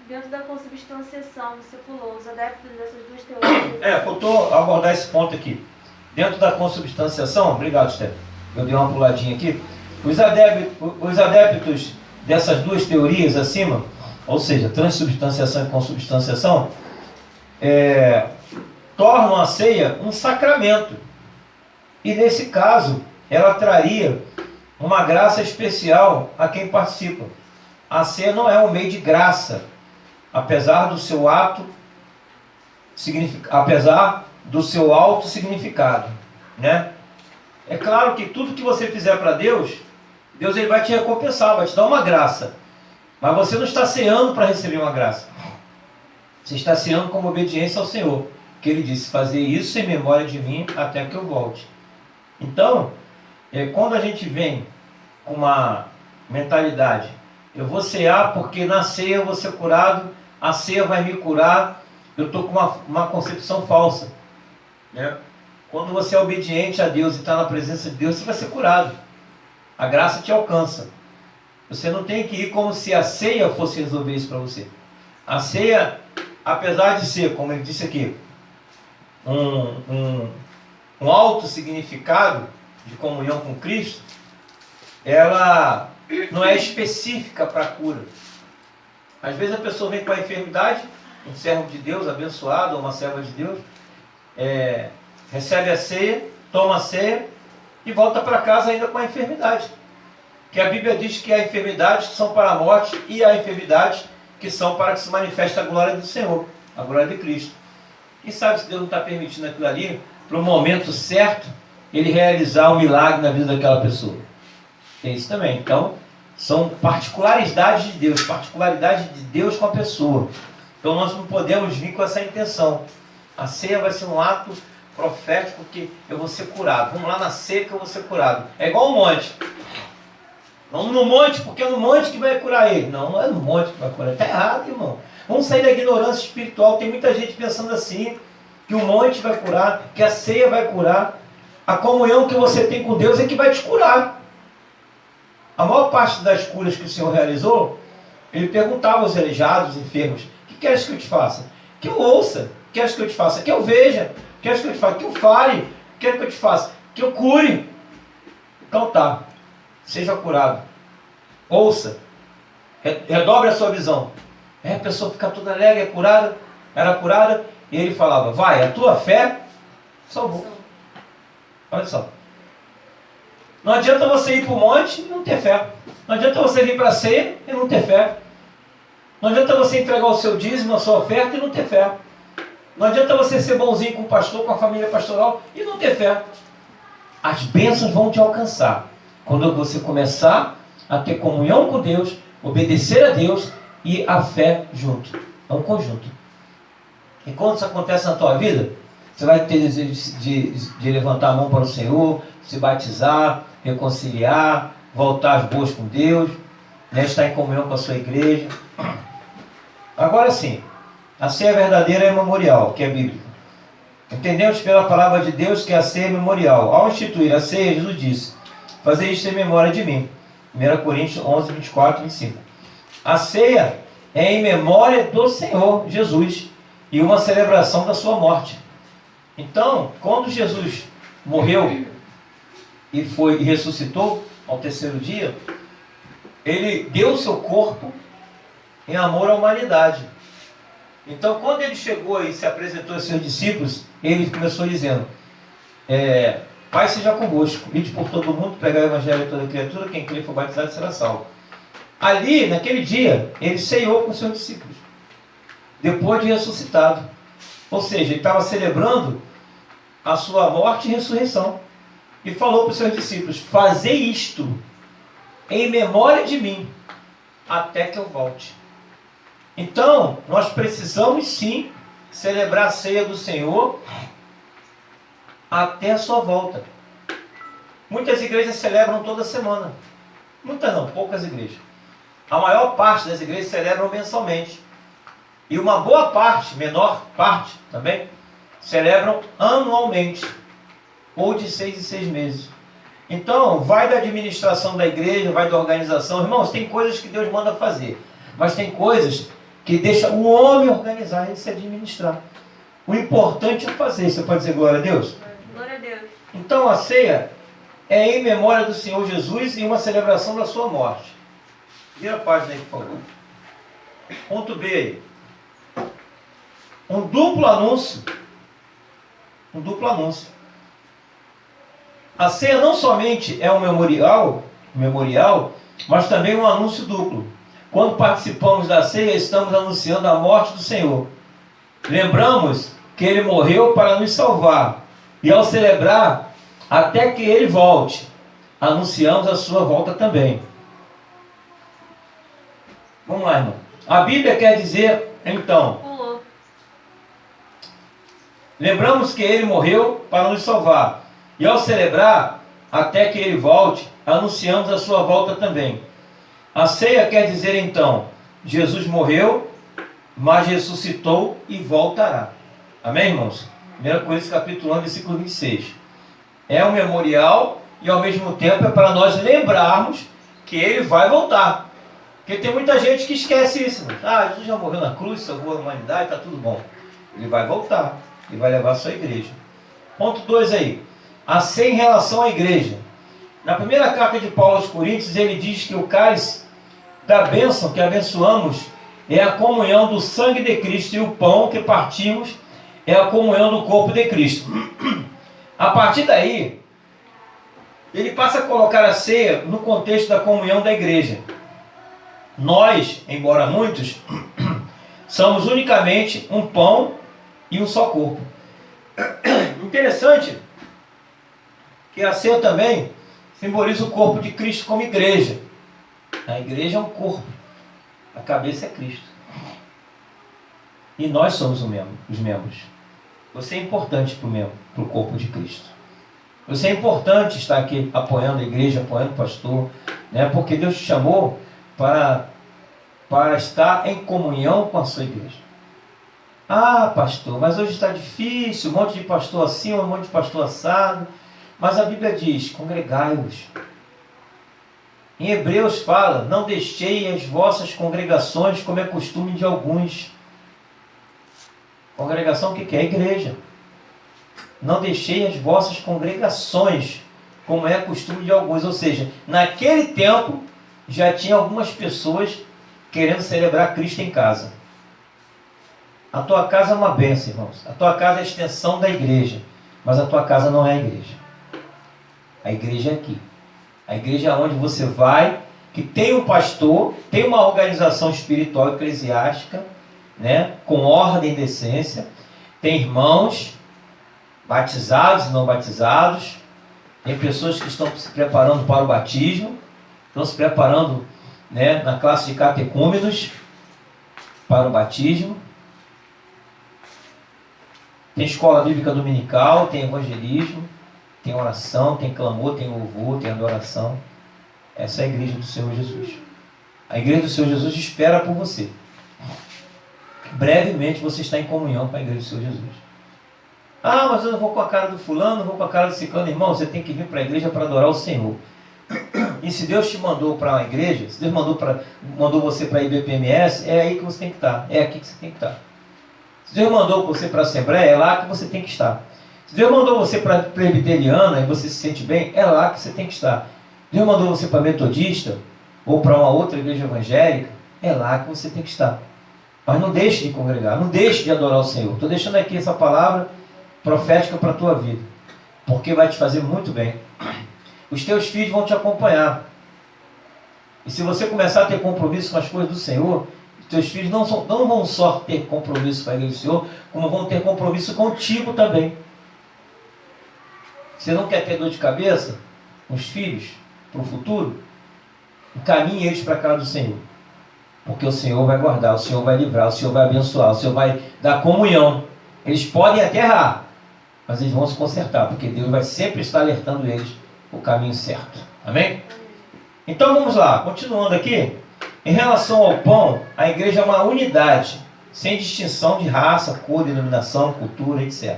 Dentro da consubstanciação, você pulou os adeptos dessas 2 teorias. Faltou abordar esse ponto aqui. Dentro da consubstanciação, obrigado, Steph, eu dei uma puladinha aqui. Os adeptos dessas 2 teorias acima, ou seja, transubstanciação e consubstanciação, tornam a ceia um sacramento. E nesse caso, ela traria uma graça especial a quem participa. A ceia não é um meio de graça, apesar do seu alto significado, né? É claro que tudo que você fizer para Deus, ele vai te recompensar, vai te dar uma graça. Mas você não está ceando para receber uma graça. Você está ceando como obediência ao Senhor. que ele disse, fazer isso em memória de mim até que eu volte. Então, quando a gente vem com uma mentalidade, eu vou cear porque na ceia eu vou ser curado, a ceia vai me curar, eu estou com uma concepção falsa, né? Quando você é obediente a Deus e está na presença de Deus, você vai ser curado. A graça te alcança. Você não tem que ir como se a ceia fosse resolver isso para você. A ceia, apesar de ser, como ele disse aqui, um alto significado de comunhão com Cristo, ela não é específica para a cura. Às vezes a pessoa vem com a enfermidade, um servo de Deus abençoado, ou uma serva de Deus, recebe a ceia, toma a ceia e volta para casa ainda com a enfermidade. Que a Bíblia diz que há enfermidades que são para a morte e há enfermidades que são para que se manifeste a glória do Senhor, a glória de Cristo. Quem sabe se Deus não está permitindo aquilo ali, para o momento certo, ele realizar um milagre na vida daquela pessoa. Tem isso também. Então, são particularidades de Deus com a pessoa. Então nós não podemos vir com essa intenção. A ceia vai ser um ato profético que eu vou ser curado. Vamos lá na ceia que eu vou ser curado. É igual um monte. Vamos no monte, porque é no monte que vai curar ele. Não, não é no monte que vai curar. Está errado, irmão. Vamos sair da ignorância espiritual. Tem muita gente pensando assim, que o monte vai curar, que a ceia vai curar. A comunhão que você tem com Deus é que vai te curar. A maior parte das curas que o Senhor realizou, ele perguntava aos aleijados, enfermos, o que queres que eu te faça? Que eu ouça. Queres que eu te faça? Que eu veja. Queres que eu te faça? Que eu fale. Queres que eu te faça? Que eu cure. Então tá. Seja curado. Ouça. Redobre a sua visão. A pessoa fica toda alegre, curada. Era curada. E ele falava, vai, a tua fé salvou. Olha só. Não adianta você ir para o monte e não ter fé. Não adianta você vir para a ceia e não ter fé. Não adianta você entregar o seu dízimo, a sua oferta e não ter fé. Não adianta você ser bonzinho com o pastor, com a família pastoral e não ter fé. As bênçãos vão te alcançar quando você começar a ter comunhão com Deus, obedecer a Deus e a fé junto. É um conjunto. E quando isso acontece na tua vida, você vai ter desejo de levantar a mão para o Senhor, se batizar, reconciliar, voltar às boas com Deus, né, estar em comunhão com a sua igreja. Agora sim, a ceia verdadeira é memorial, que é bíblica. Entendemos pela palavra de Deus que a ceia é memorial. Ao instituir a ceia, Jesus disse, fazer isto em memória de mim. 1 Coríntios 11, 24 e 25. A ceia é em memória do Senhor Jesus e uma celebração da sua morte. Então, quando Jesus morreu e ressuscitou ao terceiro dia, ele deu o seu corpo em amor à humanidade. Então, quando ele chegou e se apresentou aos seus discípulos, ele começou dizendo, Pai seja convosco, ide por todo mundo, pregai o evangelho a toda criatura, quem crer e for batizado será salvo. Ali, naquele dia, ele ceiou com seus discípulos, depois de ressuscitado. Ou seja, ele estava celebrando a sua morte e ressurreição. E falou para os seus discípulos, fazei isto em memória de mim, até que eu volte. Então, nós precisamos sim celebrar a ceia do Senhor até a sua volta. Muitas igrejas celebram toda semana. Muitas não, poucas igrejas. A maior parte das igrejas celebram mensalmente. E uma boa parte, menor parte também, celebram anualmente. Ou de 6 em 6 meses. Então, vai da administração da igreja, vai da organização. Irmãos, tem coisas que Deus manda fazer. Mas tem coisas que deixa o homem organizar e se administrar. O importante é fazer. Você pode dizer glória a Deus? Glória a Deus. Então a ceia é em memória do Senhor Jesus e uma celebração da sua morte. Vira a página aí, por favor. Ponto B aí. Um duplo anúncio. Um duplo anúncio. A ceia não somente é um memorial, mas também um anúncio duplo. Quando participamos da ceia, estamos anunciando a morte do Senhor. Lembramos que Ele morreu para nos salvar. E ao celebrar, até que Ele volte, anunciamos a sua volta também. Vamos lá, irmão. A Bíblia quer dizer, então, Lembramos que ele morreu para nos salvar. E ao celebrar, até que ele volte, anunciamos a sua volta também. A ceia quer dizer então, Jesus morreu, mas ressuscitou e voltará. Amém, irmãos? 1 Coríntios capítulo 1, versículo 26. É um memorial e ao mesmo tempo é para nós lembrarmos que ele vai voltar. Porque tem muita gente que esquece isso. Jesus já morreu na cruz, salvou a humanidade, está tudo bom. Ele vai voltar. Ele vai levar a sua igreja. Ponto 2 aí. A ceia em relação à igreja. Na primeira carta de Paulo aos Coríntios, ele diz que o cálice da bênção que abençoamos é a comunhão do sangue de Cristo, e o pão que partimos é a comunhão do corpo de Cristo. A partir daí, ele passa a colocar a ceia no contexto da comunhão da igreja. Nós, embora muitos, somos unicamente um pão e um só corpo. Interessante que a ceia também simboliza o corpo de Cristo como igreja. A igreja é um corpo, a cabeça é Cristo. E nós somos os membros. Você é importante para o corpo de Cristo. Você é importante estar aqui apoiando a igreja, apoiando o pastor, né? Porque Deus te chamou para estar em comunhão com a sua igreja. Ah, pastor, mas hoje está difícil, um monte de pastor assim, um monte de pastor assado. Mas a Bíblia diz, congregai-vos. Em Hebreus fala, não deixei as vossas congregações como é costume de alguns. Congregação o que é? A igreja. Não deixei as vossas congregações como é costume de alguns. Ou seja, naquele tempo já tinha algumas pessoas querendo celebrar Cristo em casa. A tua casa é uma bênção, irmãos. A tua casa é a extensão da igreja. Mas a tua casa não é a igreja. A igreja é aqui. A igreja é onde você vai, que tem um pastor, tem uma organização espiritual eclesiástica, né, com ordem e decência, tem irmãos batizados e não batizados, tem pessoas que estão se preparando para o batismo, estão se preparando, né, na classe de catecúmenos para o batismo. Tem escola bíblica dominical, tem evangelismo, tem oração, tem clamor, tem louvor, tem adoração. Essa é a igreja do Senhor Jesus. A igreja do Senhor Jesus espera por você. Brevemente você está em comunhão com a igreja do Senhor Jesus. Ah, mas eu não vou com a cara do fulano, não vou com a cara do ciclano. Irmão, você tem que vir para a igreja para adorar o Senhor. E se Deus te mandou para uma igreja, se Deus mandou você para a IBPMS, é aí que você tem que estar. É aqui que você tem que estar. Se Deus mandou você para a Assembleia, é lá que você tem que estar. Se Deus mandou você para a Presbiteriana e você se sente bem, é lá que você tem que estar. Deus mandou você para a Metodista ou para uma outra igreja evangélica, é lá que você tem que estar. Mas não deixe de congregar, não deixe de adorar o Senhor. Estou deixando aqui essa palavra profética para a tua vida, porque vai te fazer muito bem. Os teus filhos vão te acompanhar. E se você começar a ter compromisso com as coisas do Senhor, os teus filhos não vão só ter compromisso com a igreja do Senhor, como vão ter compromisso contigo também. Você não quer ter dor de cabeça com os filhos para o futuro? Encaminhe eles para a casa do Senhor. Porque o Senhor vai guardar, o Senhor vai livrar, o Senhor vai abençoar, o Senhor vai dar comunhão. Eles podem até errar, mas eles vão se consertar, porque Deus vai sempre estar alertando eles o caminho certo. Amém? Então vamos lá, continuando aqui. Em relação ao pão, a igreja é uma unidade, sem distinção de raça, cor, denominação, cultura, etc.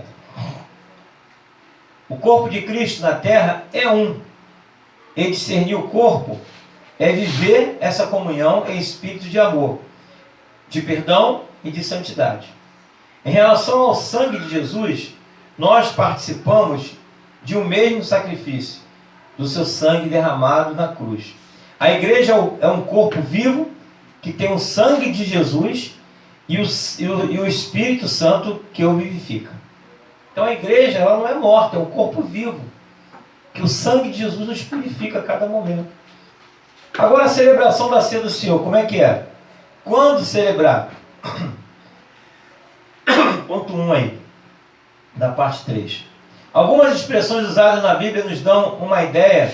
O corpo de Cristo na terra é um. E discernir o corpo é viver essa comunhão em espírito de amor, de perdão e de santidade. Em relação ao sangue de Jesus, nós participamos de um mesmo sacrifício, do seu sangue derramado na cruz. A igreja é um corpo vivo que tem o sangue de Jesus e o Espírito Santo que o vivifica. Então a igreja ela não é morta, é um corpo vivo, que o sangue de Jesus nos purifica a cada momento. Agora a celebração da ceia do Senhor, como é que é? Quando celebrar? Ponto 1 aí, da parte 3. Algumas expressões usadas na Bíblia nos dão uma ideia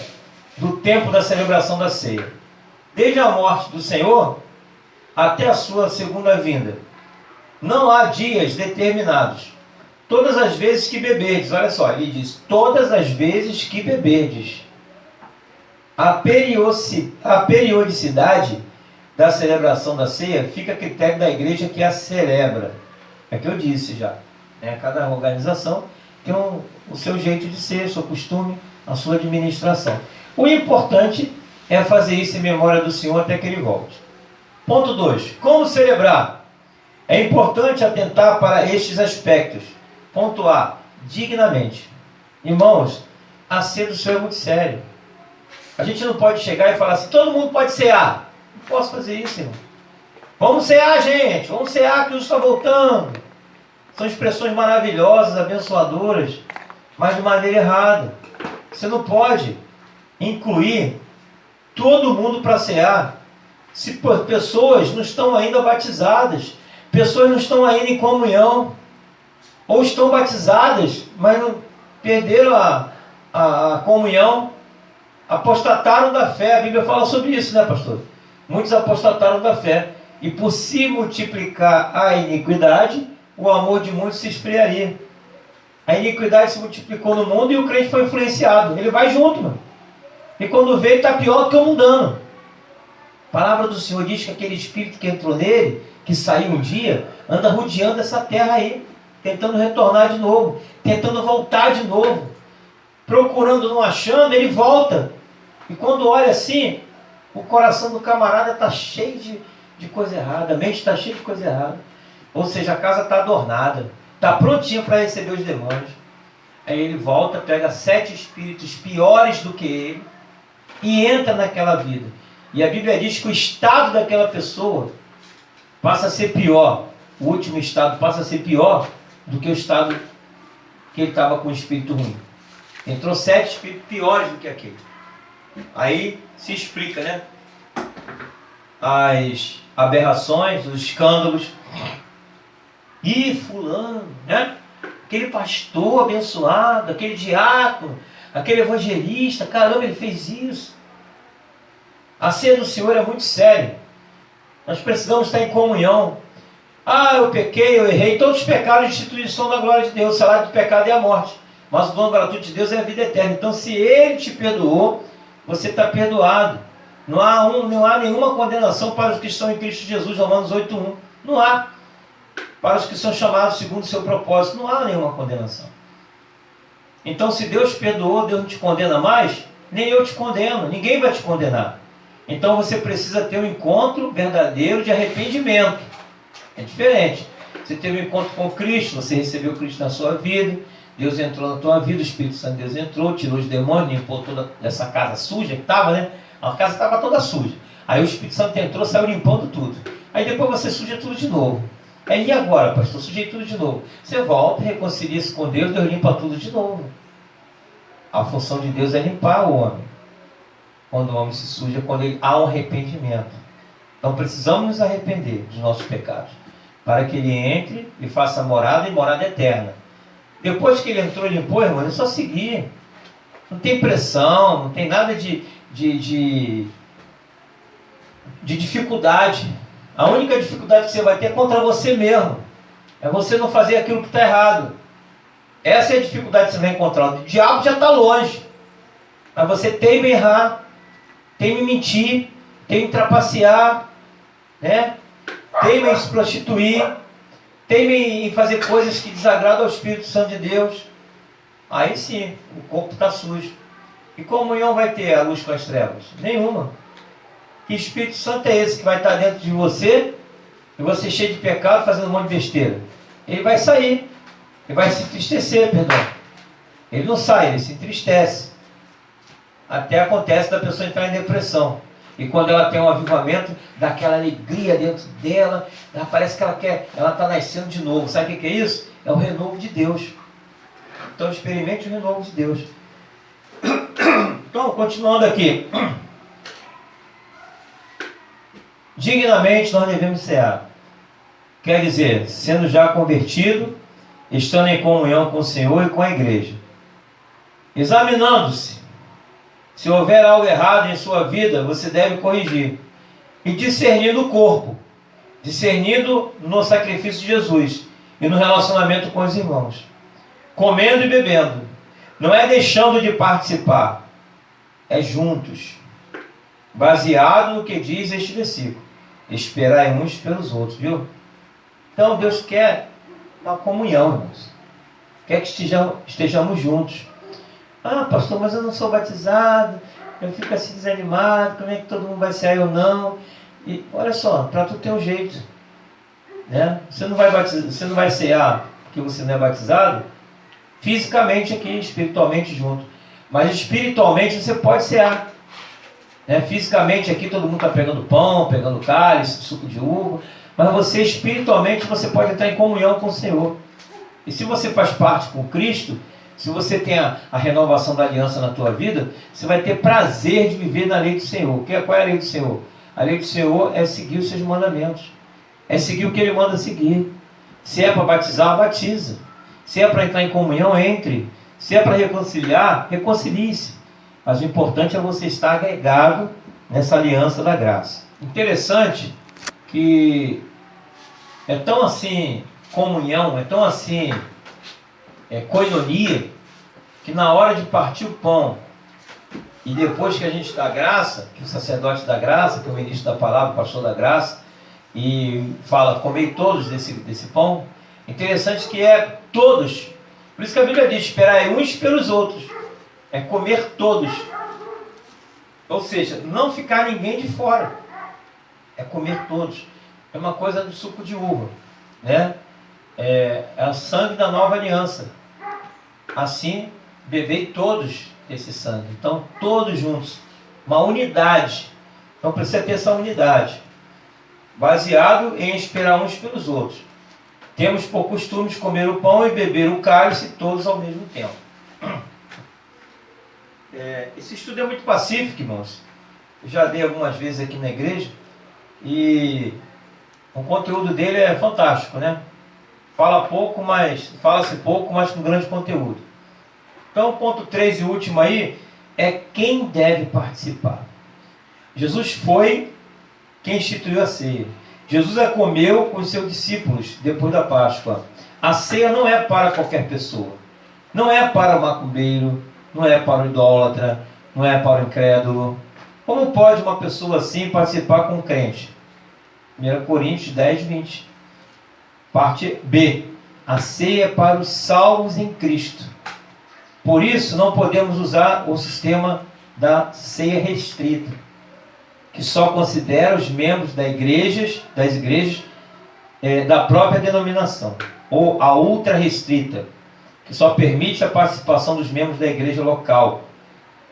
do tempo da celebração da ceia. Desde a morte do Senhor até a sua segunda vinda. Não há dias determinados. todas as vezes que beberdes. Olha só, ele diz, todas as vezes que beberdes. A periodicidade da celebração da ceia fica a critério da igreja que a celebra. É que eu disse já, né? Cada organização tem o seu jeito de ser, o seu costume, a sua administração. O importante é fazer isso em memória do Senhor até que Ele volte. Ponto 2. Como celebrar? É importante atentar para estes aspectos. Ponto A. Dignamente. Irmãos, a ceia do Senhor é muito sério. A gente não pode chegar e falar assim, todo mundo pode cear. Não posso fazer isso, irmão. Vamos cear, gente. Vamos cear que Jesus está voltando. São expressões maravilhosas, abençoadoras, mas de maneira errada. Você não pode incluir todo mundo para cear. Se pessoas não estão ainda batizadas, pessoas não estão ainda em comunhão, ou estão batizadas, mas não perderam a comunhão, apostataram da fé. A Bíblia fala sobre isso, né, pastor? Muitos apostataram da fé. E por se multiplicar a iniquidade, o amor de muitos se esfriaria. A iniquidade se multiplicou no mundo e o crente foi influenciado. Ele vai junto, mano. E quando vê, ele está pior do que o mundano. A palavra do Senhor diz que aquele espírito que entrou nele, que saiu um dia, anda rodeando essa terra aí, tentando retornar de novo, tentando voltar de novo. Procurando, não achando, ele volta. E quando olha assim, o coração do camarada está cheio de coisa errada, a mente está cheia de coisa errada. Ou seja, a casa está adornada, está prontinha para receber os demônios. Aí ele volta, pega 7 espíritos piores do que ele e entra naquela vida. E a Bíblia diz que o estado daquela pessoa passa a ser pior. O último estado passa a ser pior do que o estado que ele estava com o espírito ruim. Entrou 7 espíritos piores do que aquele. Aí se explica, né? As aberrações, os escândalos. E fulano, né? Aquele pastor abençoado, aquele diácono, aquele evangelista, caramba, ele fez isso. A ceia do Senhor é muito séria. Nós precisamos estar em comunhão. Ah, eu pequei, eu errei. Todos os pecados de instituição da glória de Deus. O salário do pecado é a morte. Mas o dom gratuito de Deus é a vida eterna. Então, se Ele te perdoou, você está perdoado. Não há nenhuma condenação para os que estão em Cristo Jesus, Romanos 8:1. Não há. Para os que são chamados segundo o seu propósito, não há nenhuma condenação. Então, se Deus perdoou, Deus não te condena mais, nem eu te condeno, ninguém vai te condenar. Então, você precisa ter um encontro verdadeiro de arrependimento. É diferente. Você teve um encontro com Cristo, você recebeu Cristo na sua vida, Deus entrou na tua vida, o Espírito Santo de Deus entrou, tirou os demônios, limpou toda essa casa suja que estava, né? A casa estava toda suja. Aí o Espírito Santo entrou, saiu limpando tudo. Aí depois você suja tudo de novo. Aí e agora, pastor? Sujei tudo de novo. Você volta, reconcilia-se com Deus, Deus limpa tudo de novo. A função de Deus é limpar o homem. Quando o homem se suja, quando há um arrependimento. Então precisamos nos arrepender dos nossos pecados, para que ele entre e faça morada e morada eterna. Depois que ele entrou e limpou, irmão, é só seguir. Não tem pressão, não tem nada de dificuldade. A única dificuldade que você vai ter é contra você mesmo. É você não fazer aquilo que está errado. Essa é a dificuldade que você vai encontrar. O diabo já está longe. Mas você teima em errar, teima em mentir, teima em trapacear, né? Teima em se prostituir, teima em fazer coisas que desagradam ao Espírito Santo de Deus. Aí sim, o corpo está sujo. E comunhão vai ter a luz com as trevas? Nenhuma. Que Espírito Santo é esse que vai estar dentro de você, e você cheio de pecado, fazendo um monte de besteira? Ele vai sair, ele vai se entristecer, perdão. Ele não sai, ele se entristece. Até acontece da pessoa entrar em depressão. E quando ela tem um avivamento, dá aquela alegria dentro dela, parece que ela está nascendo de novo. Sabe o que é isso? É o renovo de Deus. Então experimente o renovo de Deus. Então, continuando aqui. Dignamente nós devemos cear. Quer dizer, sendo já convertido, estando em comunhão com o Senhor e com a igreja. Examinando-se. Se houver algo errado em sua vida, você deve corrigir. E discernindo o corpo. Discernindo no sacrifício de Jesus. E no relacionamento com os irmãos. comendo e bebendo. Não é deixando de participar, é juntos. Baseado no que diz este versículo. Esperai uns pelos outros, viu? Então Deus quer uma comunhão, irmãos. Quer que estejamos juntos. Ah, pastor, mas eu não sou batizado, eu fico assim desanimado, como é que todo mundo vai sair ou não? E olha só, para tu ter um jeito, né? Você não vai cear porque você não é batizado, fisicamente aqui, espiritualmente junto. Mas espiritualmente você pode cear. Né? Fisicamente aqui todo mundo está pegando pão, pegando cálice, suco de uva, mas você espiritualmente você pode entrar em comunhão com o Senhor. E se você faz parte com Cristo, se você tem a renovação da aliança na tua vida, você vai ter prazer de viver na lei do Senhor. Qual é a lei do Senhor? A lei do Senhor é seguir os seus mandamentos. É seguir o que Ele manda seguir. Se é para batizar, batiza. Se é para entrar em comunhão, entre. Se é para reconciliar, reconcilie-se. Mas o importante é você estar agregado nessa aliança da graça. Interessante que é tão assim comunhão, é tão assim coinonia, que na hora de partir o pão e depois que a gente dá graça, que o sacerdote dá graça, que o ministro da palavra, o pastor da graça, e fala, comei todos desse pão, interessante que é todos. Por isso que a Bíblia diz, esperai uns pelos outros. É comer todos. Ou seja, não ficar ninguém de fora. É comer todos. É uma coisa do suco de uva, né? É o sangue da nova aliança. Assim, bebei todos esse sangue. Então, todos juntos. Uma unidade. Então, precisa ter essa unidade. Baseado em esperar uns pelos outros. Temos por costume de comer o pão e beber o cálice todos ao mesmo tempo. Esse estudo é muito pacífico, irmãos. Eu já dei algumas vezes aqui na igreja e o conteúdo dele é fantástico, né? Fala-se pouco, mas com grande conteúdo. Então, o ponto 3 e último aí é quem deve participar. Jesus foi quem instituiu a ceia. Jesus a comeu com os seus discípulos depois da Páscoa. A ceia não é para qualquer pessoa. Não é para o macumbeiro, não é para o idólatra, não é para o incrédulo. Como pode uma pessoa assim participar com um crente? 1 Coríntios 10, 20. Parte B. A ceia é para os salvos em Cristo. Por isso não podemos usar o sistema da ceia restrita, que só considera os membros das igrejas da própria denominação, ou a ultra restrita, que só permite a participação dos membros da igreja local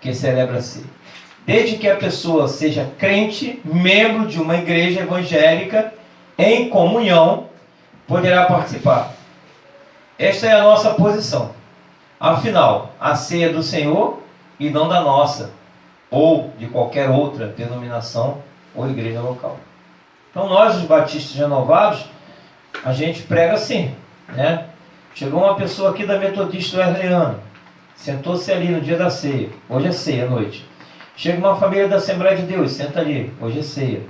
que celebra a ceia. Desde que a pessoa seja crente, membro de uma igreja evangélica, em comunhão, poderá participar. Esta é a nossa posição. Afinal, a ceia é do Senhor e não da nossa, ou de qualquer outra denominação ou igreja local. Então nós, os batistas renovados, a gente prega assim, né? Chegou uma pessoa aqui da Metodista Wesleyana, sentou-se ali no dia da ceia, hoje é ceia à noite. Chega uma família da Assembleia de Deus, senta ali, hoje é ceia.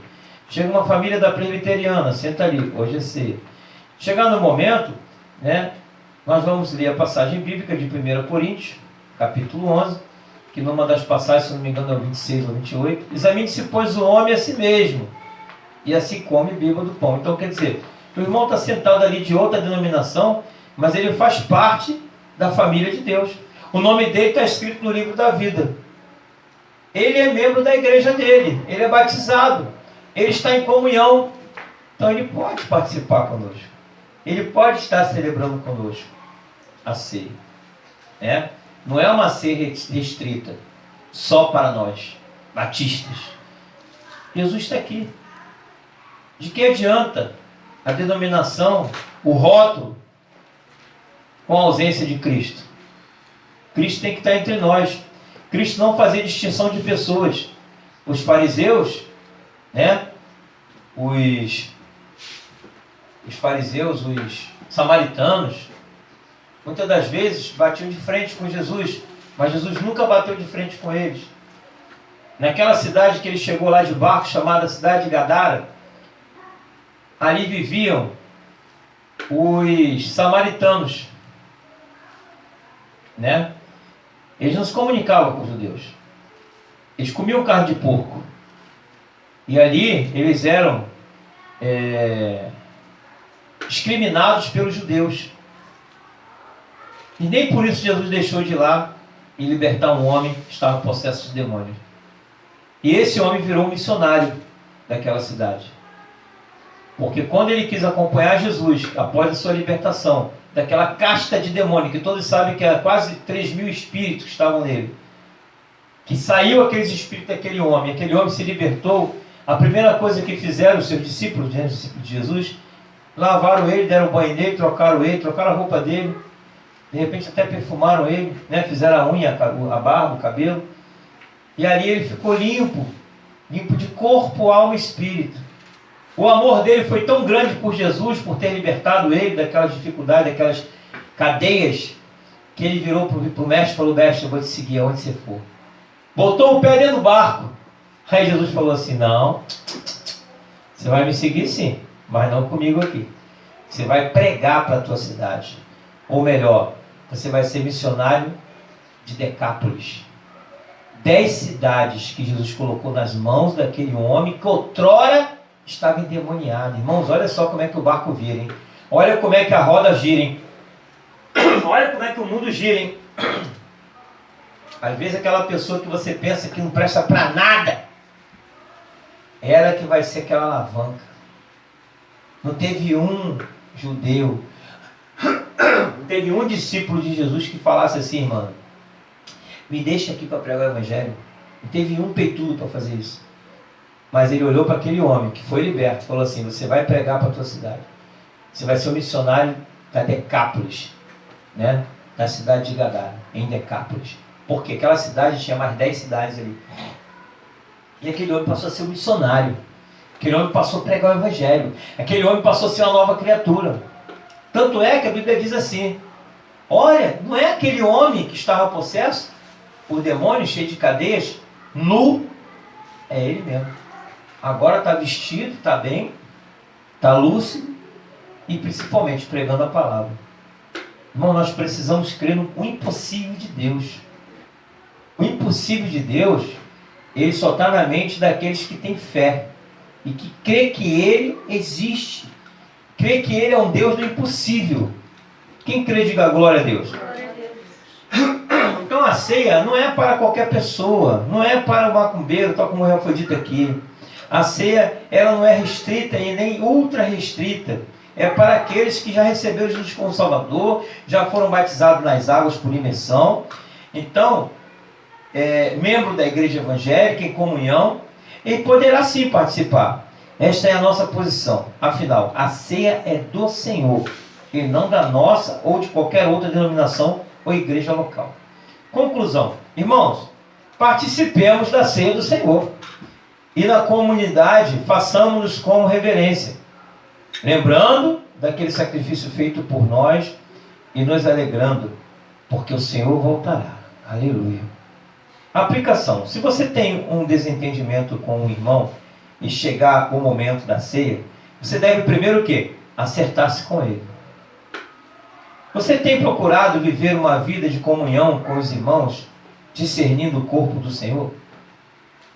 Chega uma família da Presbiteriana, senta ali, hoje é ceia. Chegando no momento, né, nós vamos ler a passagem bíblica de 1 Coríntios, capítulo 11, que numa das passagens, se não me engano, é o 26 ou 28, examine-se, pois, o homem a si mesmo, e assim come e beba do pão. Então, quer dizer, o irmão está sentado ali de outra denominação, mas ele faz parte da família de Deus. O nome dele está escrito no livro da vida. Ele é membro da igreja dele, ele é batizado, ele está em comunhão, então ele pode participar conosco, ele pode estar celebrando conosco a ceia, né? Não é uma ceia restrita só para nós, batistas. Jesus está aqui. De que adianta a denominação, o rótulo, com a ausência de Cristo? Cristo tem que estar entre nós. Cristo não fazia distinção de pessoas. Os fariseus, né? Os fariseus, os samaritanos, muitas das vezes batiam de frente com Jesus, mas Jesus nunca bateu de frente com eles. Naquela cidade que ele chegou lá de barco, chamada cidade de Gadara, ali viviam os samaritanos. né? Eles não se comunicavam com os judeus. Eles comiam carne de porco. E ali eles eram discriminados pelos judeus. E nem por isso Jesus deixou de ir lá e libertar um homem que estava possesso de demônios. E esse homem virou um missionário daquela cidade. Porque quando ele quis acompanhar Jesus, após a sua libertação, daquela casta de demônio, que todos sabem que era quase 3.000 espíritos que estavam nele, que saiu aqueles espíritos daquele homem se libertou, a primeira coisa que fizeram os seus discípulos, os discípulos de Jesus, lavaram ele, deram banho nele, trocaram a roupa dele, de repente até perfumaram ele, né? Fizeram a unha, a barba, o cabelo, e ali ele ficou limpo de corpo, alma e espírito. O amor dele foi tão grande por Jesus, por ter libertado ele daquelas dificuldades, daquelas cadeias, que ele virou para o mestre e falou: mestre, eu vou te seguir aonde você for. Botou o pé dentro do barco. Aí Jesus falou assim: não, você vai me seguir sim, mas não comigo aqui. Você vai pregar para a tua cidade. Ou melhor, você vai ser missionário de Decápolis. 10 cidades que Jesus colocou nas mãos daquele homem que outrora estava endemoniado. Irmãos, olha só como é que o barco vira, hein? Olha como é que a roda gira, hein? Olha como é que o mundo gira, hein? Às vezes aquela pessoa que você pensa que não presta para nada, ela que vai ser aquela alavanca. Não teve um judeu, não teve um discípulo de Jesus que falasse assim: irmão, me deixa aqui para pregar o evangelho. Não teve um peitudo para fazer isso. Mas ele olhou para aquele homem que foi liberto e falou assim: você vai pregar para a tua cidade. Você vai ser um missionário da Decápolis, né? Na cidade de Gadara, em Decápolis. Porque aquela cidade tinha mais 10 cidades ali. E aquele homem passou a ser um missionário. Aquele homem passou a pregar o evangelho. Aquele homem passou a ser uma nova criatura. Tanto é que a Bíblia diz assim: olha, não é aquele homem que estava possesso por demônios, cheio de cadeias, nu, é ele mesmo. Agora está vestido, está bem, está lúcido e principalmente pregando a palavra. Irmão, nós precisamos crer no impossível de Deus. O impossível de Deus, ele só está na mente daqueles que têm fé e que crê que ele existe, crê que ele é um Deus do impossível. Quem crê, diga glória a Deus. Então a ceia não é para qualquer pessoa, não é para o macumbeiro, tal como já foi dito aqui. A ceia, ela não é restrita e nem ultra restrita. É para aqueles que já receberam Jesus como Salvador, já foram batizados nas águas por imersão. Então, membro da igreja evangélica, em comunhão, ele poderá sim participar. Esta é a nossa posição. Afinal, a ceia é do Senhor, e não da nossa ou de qualquer outra denominação ou igreja local. Conclusão. Irmãos, participemos da ceia do Senhor. E na comunidade, façamos-nos com reverência, lembrando daquele sacrifício feito por nós e nos alegrando, porque o Senhor voltará. Aleluia. Aplicação. Se você tem um desentendimento com um irmão e chegar o momento da ceia, você deve primeiro o quê? Acertar-se com ele. Você tem procurado viver uma vida de comunhão com os irmãos, discernindo o corpo do Senhor?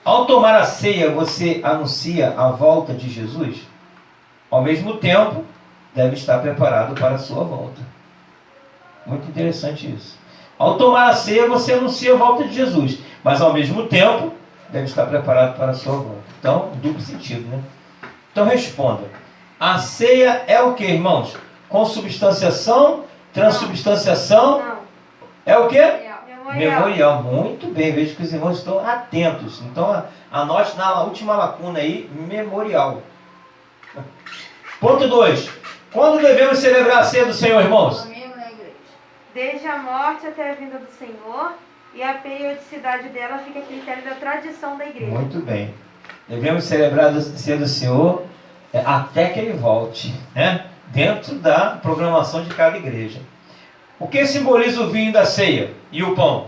Ao tomar a ceia, você anuncia a volta de Jesus? Ao mesmo tempo, deve estar preparado para a sua volta. Muito interessante isso. Ao tomar a ceia, você anuncia a volta de Jesus, mas ao mesmo tempo, deve estar preparado para a sua volta. Então, duplo sentido, né? Então responda. A ceia é o que, irmãos? Consubstanciação, transubstanciação? Não. É o quê? Memorial. Memorial. Muito bem, vejo que os irmãos estão atentos. Então, anote na última lacuna aí, memorial. Ponto 2. Quando devemos celebrar a ceia do Senhor, irmãos? Domingo na igreja. Desde a morte até a vinda do Senhor, e a periodicidade dela fica a critério da tradição da igreja. Muito bem. Devemos celebrar a ceia do Senhor até que ele volte, né? Dentro da programação de cada igreja. O que simboliza o vinho da ceia e o pão?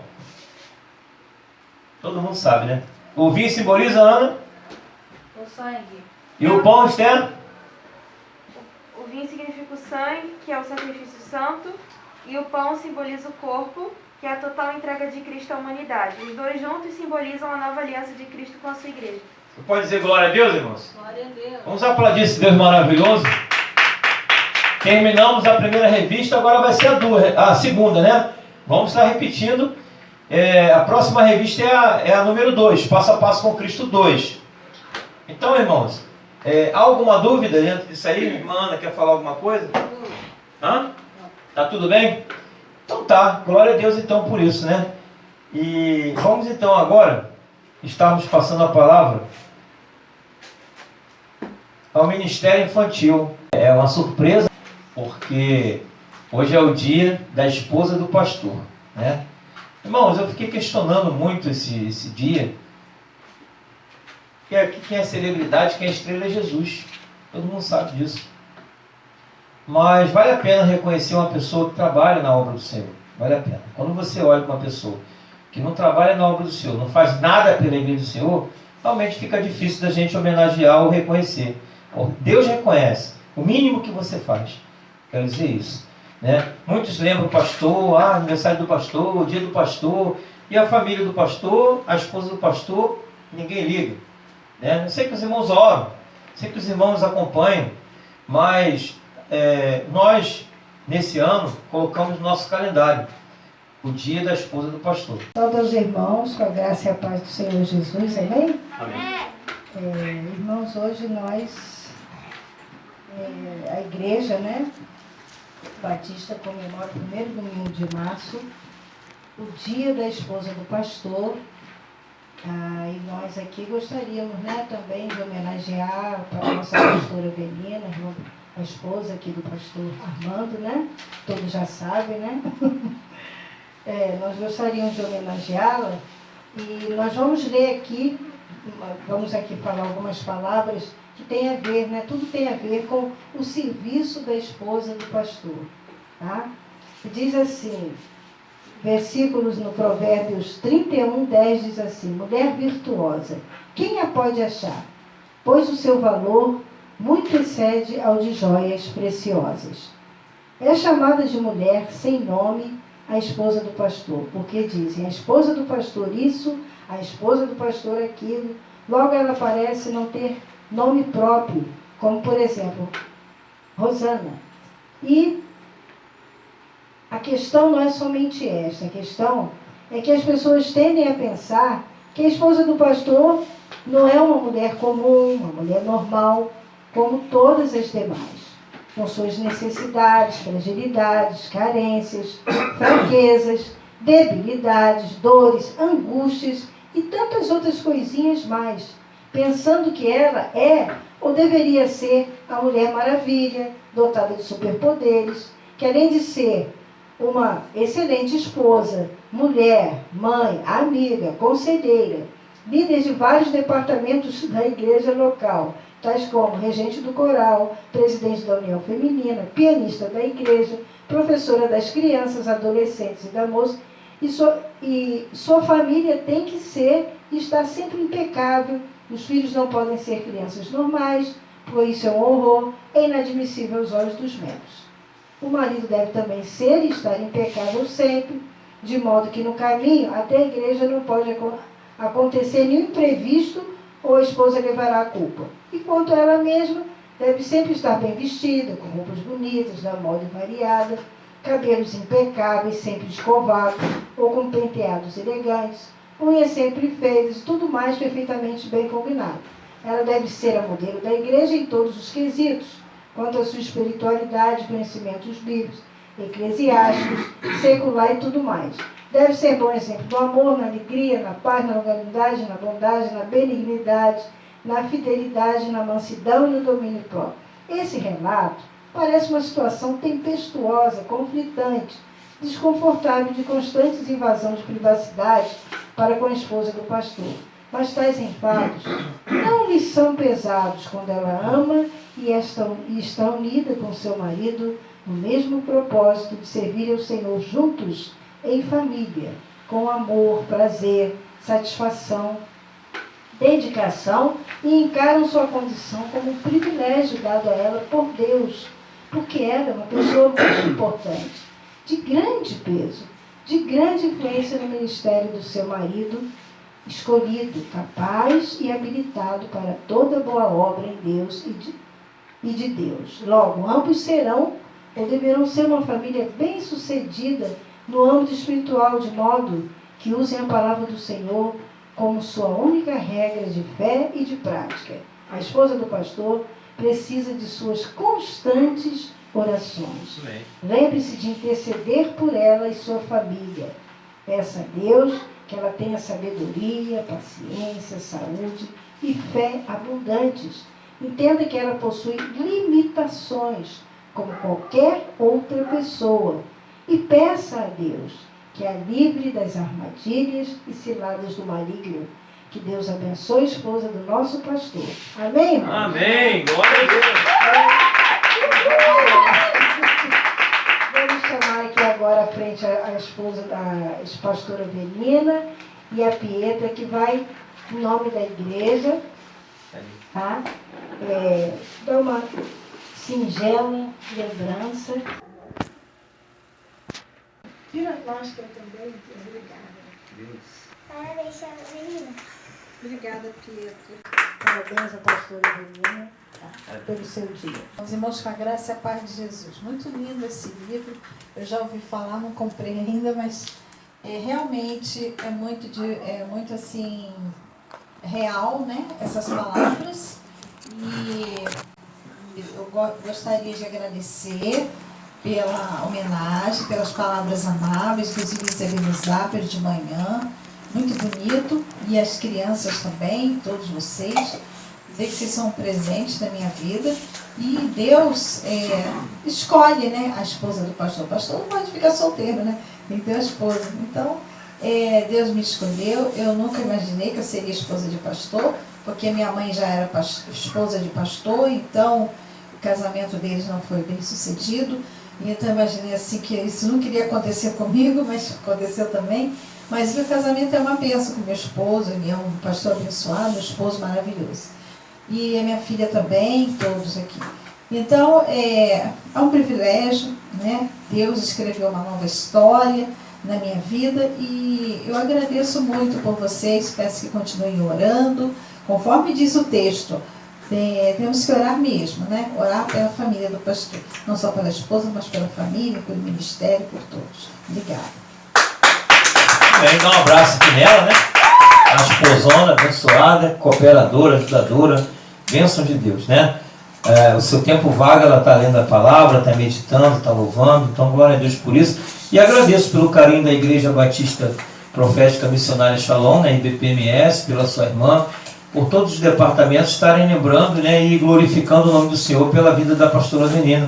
Todo mundo sabe, né? O vinho simboliza, Ana? O sangue. E o pão, Esther? O vinho significa o sangue, que é o sacrifício santo, e o pão simboliza o corpo, que é a total entrega de Cristo à humanidade. Os dois juntos simbolizam a nova aliança de Cristo com a sua igreja. Você pode dizer glória a Deus, irmãos? Glória a Deus. Vamos aplaudir esse Deus maravilhoso. Terminamos a primeira revista, agora vai ser a segunda, né? Vamos estar repetindo. A próxima revista é a número 2, Passo a Passo com Cristo 2. Então, irmãos, há alguma dúvida dentro disso aí? Irmã Ana, quer falar alguma coisa? Hã? Tá tudo bem? Então tá, glória a Deus então por isso, né? E vamos então agora estarmos passando a palavra ao Ministério Infantil. É uma surpresa, porque hoje é o dia da esposa do pastor, né? Irmãos, eu fiquei questionando muito esse dia. Quem é celebridade, quem é estrela é Jesus. Todo mundo sabe disso. Mas vale a pena reconhecer uma pessoa que trabalha na obra do Senhor. Vale a pena. Quando você olha para uma pessoa que não trabalha na obra do Senhor, não faz nada pela igreja do Senhor, realmente fica difícil da gente homenagear ou reconhecer. Deus reconhece o mínimo que você faz. Quero dizer isso, né? Muitos lembram o pastor, aniversário do pastor, o dia do pastor, e a família do pastor, a esposa do pastor, ninguém liga, né? Eu sei que os irmãos oram, sei que os irmãos acompanham, mas nós, nesse ano, colocamos no nosso calendário o dia da esposa do pastor. Todos os irmãos, com a graça e a paz do Senhor Jesus, amém? Amém. Irmãos, hoje nós, a igreja, né, Batista comemora o primeiro domingo de março, o dia da esposa do pastor. E nós aqui gostaríamos, né, também de homenagear a nossa pastora Evelina, a esposa aqui do pastor Armando, né? Todos já sabem, né? Nós gostaríamos de homenageá-la e nós vamos ler aqui, vamos aqui falar algumas palavras que tem a ver, né? Tudo tem a ver com o serviço da esposa do pastor, tá? E diz assim, versículos no Provérbios 31:10 diz assim: mulher virtuosa, quem a pode achar? Pois o seu valor muito excede ao de joias preciosas. É chamada de mulher sem nome a esposa do pastor, porque dizem a esposa do pastor isso, a esposa do pastor aquilo. Logo ela parece não ter nome próprio, como por exemplo, Rosana. E a questão não é somente esta, a questão é que as pessoas tendem a pensar que a esposa do pastor não é uma mulher comum, uma mulher normal, como todas as demais, com suas necessidades, fragilidades, carências, fraquezas, debilidades, dores, angústias e tantas outras coisinhas mais, pensando que ela é ou deveria ser a Mulher Maravilha, dotada de superpoderes, que além de ser uma excelente esposa, mulher, mãe, amiga, conselheira, líder de vários departamentos da igreja local, tais como regente do coral, presidente da União Feminina, pianista da igreja, professora das crianças, adolescentes e da moça, e sua família tem que ser e estar sempre impecável. Os filhos não podem ser crianças normais, pois isso é um horror, é inadmissível aos olhos dos membros. O marido deve também ser e estar impecável sempre, de modo que no caminho até a igreja não pode acontecer nenhum imprevisto ou a esposa levará a culpa. E quanto a ela mesma, deve sempre estar bem vestida, com roupas bonitas, da moda variada, cabelos impecáveis, sempre escovados ou com penteados elegantes, unhas sempre feitas, tudo mais perfeitamente bem combinado. Ela deve ser a modelo da igreja em todos os quesitos, quanto à sua espiritualidade, conhecimentos bíblicos, eclesiásticos, secular e tudo mais. Deve ser bom exemplo do amor, na alegria, na paz, na longanimidade, na bondade, na benignidade, na fidelidade, na mansidão e no domínio próprio. Esse relato parece uma situação tempestuosa, conflitante, desconfortável, de constantes invasões de privacidade para com a esposa do pastor. Mas tais enfados não lhe são pesados quando ela ama e estão unidas com seu marido no mesmo propósito de servir ao Senhor juntos em família, com amor, prazer, satisfação, dedicação, e encaram sua condição como um privilégio dado a ela por Deus, porque ela é uma pessoa muito importante, de grande peso, de grande influência no ministério do seu marido, escolhido, capaz e habilitado para toda boa obra em Deus e de Deus. Logo, ambos serão ou deverão ser uma família bem-sucedida no âmbito espiritual, de modo que usem a palavra do Senhor como sua única regra de fé e de prática. A esposa do pastor precisa de suas constantes orações. Lembre-se de interceder por ela e sua família. Peça a Deus que ela tenha sabedoria, paciência, saúde e fé abundantes. Entenda que ela possui limitações, como qualquer outra pessoa. E peça a Deus que a livre das armadilhas e ciladas do maligno. Que Deus abençoe a esposa do nosso pastor. Amém, irmão? Amém. Glória a Deus. Vamos chamar aqui agora à frente a esposa da pastora Avelina e a Pietra, que vai, em nome da igreja, tá? Dar uma singela lembrança. Tira a máscara também. Obrigada. Parabéns, Avelina. Obrigada, Pietra. Parabéns à pastora Avelina pelo seu dia. Os irmãos, com a graça e a paz de Jesus. Muito lindo esse livro. Eu já ouvi falar, não comprei ainda, mas realmente é muito assim real, né? Essas palavras. E eu gostaria de agradecer pela homenagem, pelas palavras amáveis, inclusive recebi no Zap de manhã. Muito bonito. E as crianças também, todos vocês. Dizer que vocês são presentes na minha vida. E Deus escolhe, né, a esposa do pastor. O pastor não pode ficar solteiro, né? Tem que ter uma esposa. Então, Deus me escolheu. Eu nunca imaginei que eu seria esposa de pastor, porque minha mãe já era esposa de pastor, então o casamento deles não foi bem sucedido. Então eu imaginei assim que isso não queria acontecer comigo, mas aconteceu também. Mas meu casamento é uma bênção com meu esposo, ele é um pastor abençoado, um esposo maravilhoso. E a minha filha também, todos aqui. Então, é um privilégio, né? Deus escreveu uma nova história na minha vida e eu agradeço muito por vocês, peço que continuem orando, conforme diz o texto. Temos que orar mesmo, né? Orar pela família do pastor, não só pela esposa, mas pela família, pelo ministério, por todos. Obrigada. Bem, dá um abraço aqui nela, né? A esposona, abençoada, cooperadora, ajudadora, bênção de Deus, né? O seu tempo vago, ela está lendo a palavra, está meditando, está louvando, então glória a Deus por isso. E agradeço pelo carinho da Igreja Batista Profética Missionária Shalom, né, IBPMS, pela sua irmã, por todos os departamentos estarem lembrando, né, e glorificando o nome do Senhor pela vida da pastora Avelina,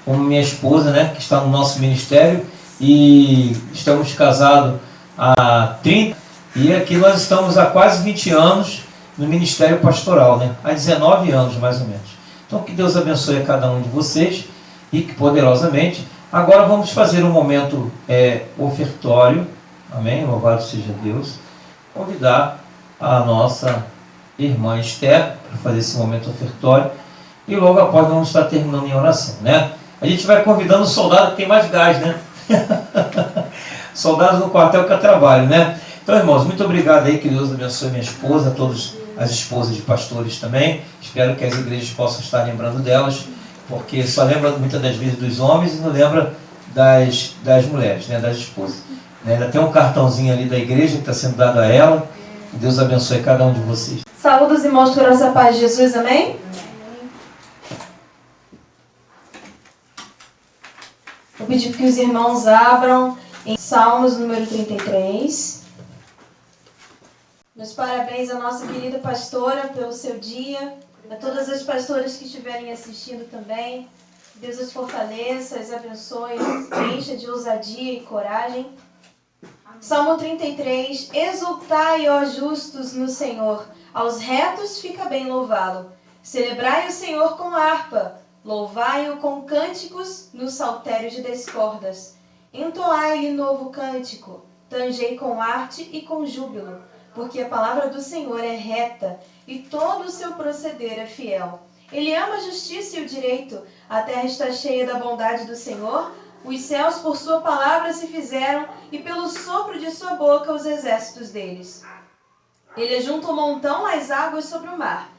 como minha esposa, né, que está no nosso ministério, e estamos casados há 30, e aqui nós estamos há quase 20 anos no ministério pastoral, né, há 19 anos mais ou menos. Então que Deus abençoe a cada um de vocês, e que poderosamente. Agora vamos fazer um momento ofertório, amém, louvado seja Deus, convidar a nossa irmã Esther para fazer esse momento ofertório, e logo após vamos estar terminando em oração, né? A gente vai convidando o soldado que tem mais gás, né? Soldados no quartel que é trabalho, né? Então, irmãos, muito obrigado aí, que Deus abençoe minha esposa, todas as esposas de pastores também. Espero que as igrejas possam estar lembrando delas, porque só lembra muitas das vezes dos homens e não lembra das mulheres, né? Das esposas. Né? Ainda tem um cartãozinho ali da igreja que está sendo dado a ela. Que Deus abençoe cada um de vocês. Saúde os irmãos com a paz de Jesus, amém? Vou pedir que os irmãos abram em Salmos número 33. Meus parabéns à nossa querida pastora pelo seu dia, a todas as pastoras que estiverem assistindo também. Deus as fortaleça, as abençoe, as encha de ousadia e coragem. Salmo 33. Exultai, ó justos, no Senhor, aos retos fica bem louvá-lo. Celebrai o Senhor com harpa, louvai-o com cânticos no saltério de 10 cordas. Entoai-lhe novo cântico, tangei com arte e com júbilo, porque a palavra do Senhor é reta e todo o seu proceder é fiel. Ele ama a justiça e o direito, a terra está cheia da bondade do Senhor, Os céus por sua palavra se fizeram, e pelo sopro de sua boca os exércitos deles. Ele ajunta o montão as águas sobre o mar,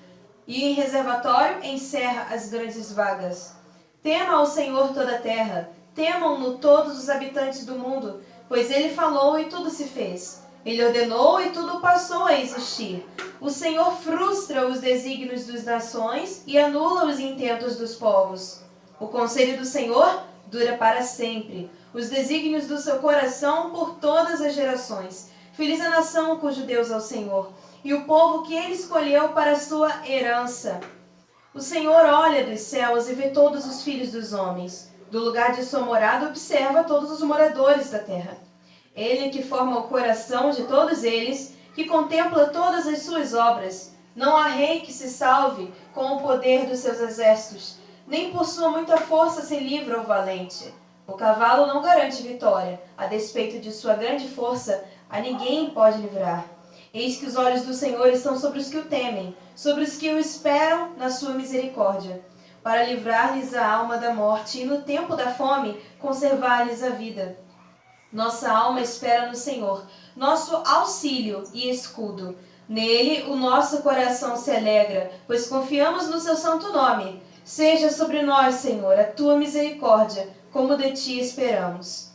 e em reservatório encerra as grandes vagas. Tema ao Senhor toda a terra, temam-no todos os habitantes do mundo, pois ele falou e tudo se fez. Ele ordenou e tudo passou a existir. O Senhor frustra os desígnios das nações e anula os intentos dos povos. O conselho do Senhor dura para sempre, os desígnios do seu coração por todas as gerações. Feliz a nação cujo Deus é o Senhor, e o povo que ele escolheu para a sua herança. O Senhor olha dos céus e vê todos os filhos dos homens. Do lugar de sua morada observa todos os moradores da terra. Ele que forma o coração de todos eles, que contempla todas as suas obras. Não há rei que se salve com o poder dos seus exércitos, nem por sua muita força se livra o valente. O cavalo não garante vitória, a despeito de sua grande força, a ninguém pode livrar. Eis que os olhos do Senhor estão sobre os que o temem, sobre os que o esperam na sua misericórdia, para livrar-lhes a alma da morte e no tempo da fome conservar-lhes a vida. Nossa alma espera no Senhor, nosso auxílio e escudo. Nele o nosso coração se alegra, pois confiamos no seu santo nome. Seja sobre nós, Senhor, a tua misericórdia, como de ti esperamos.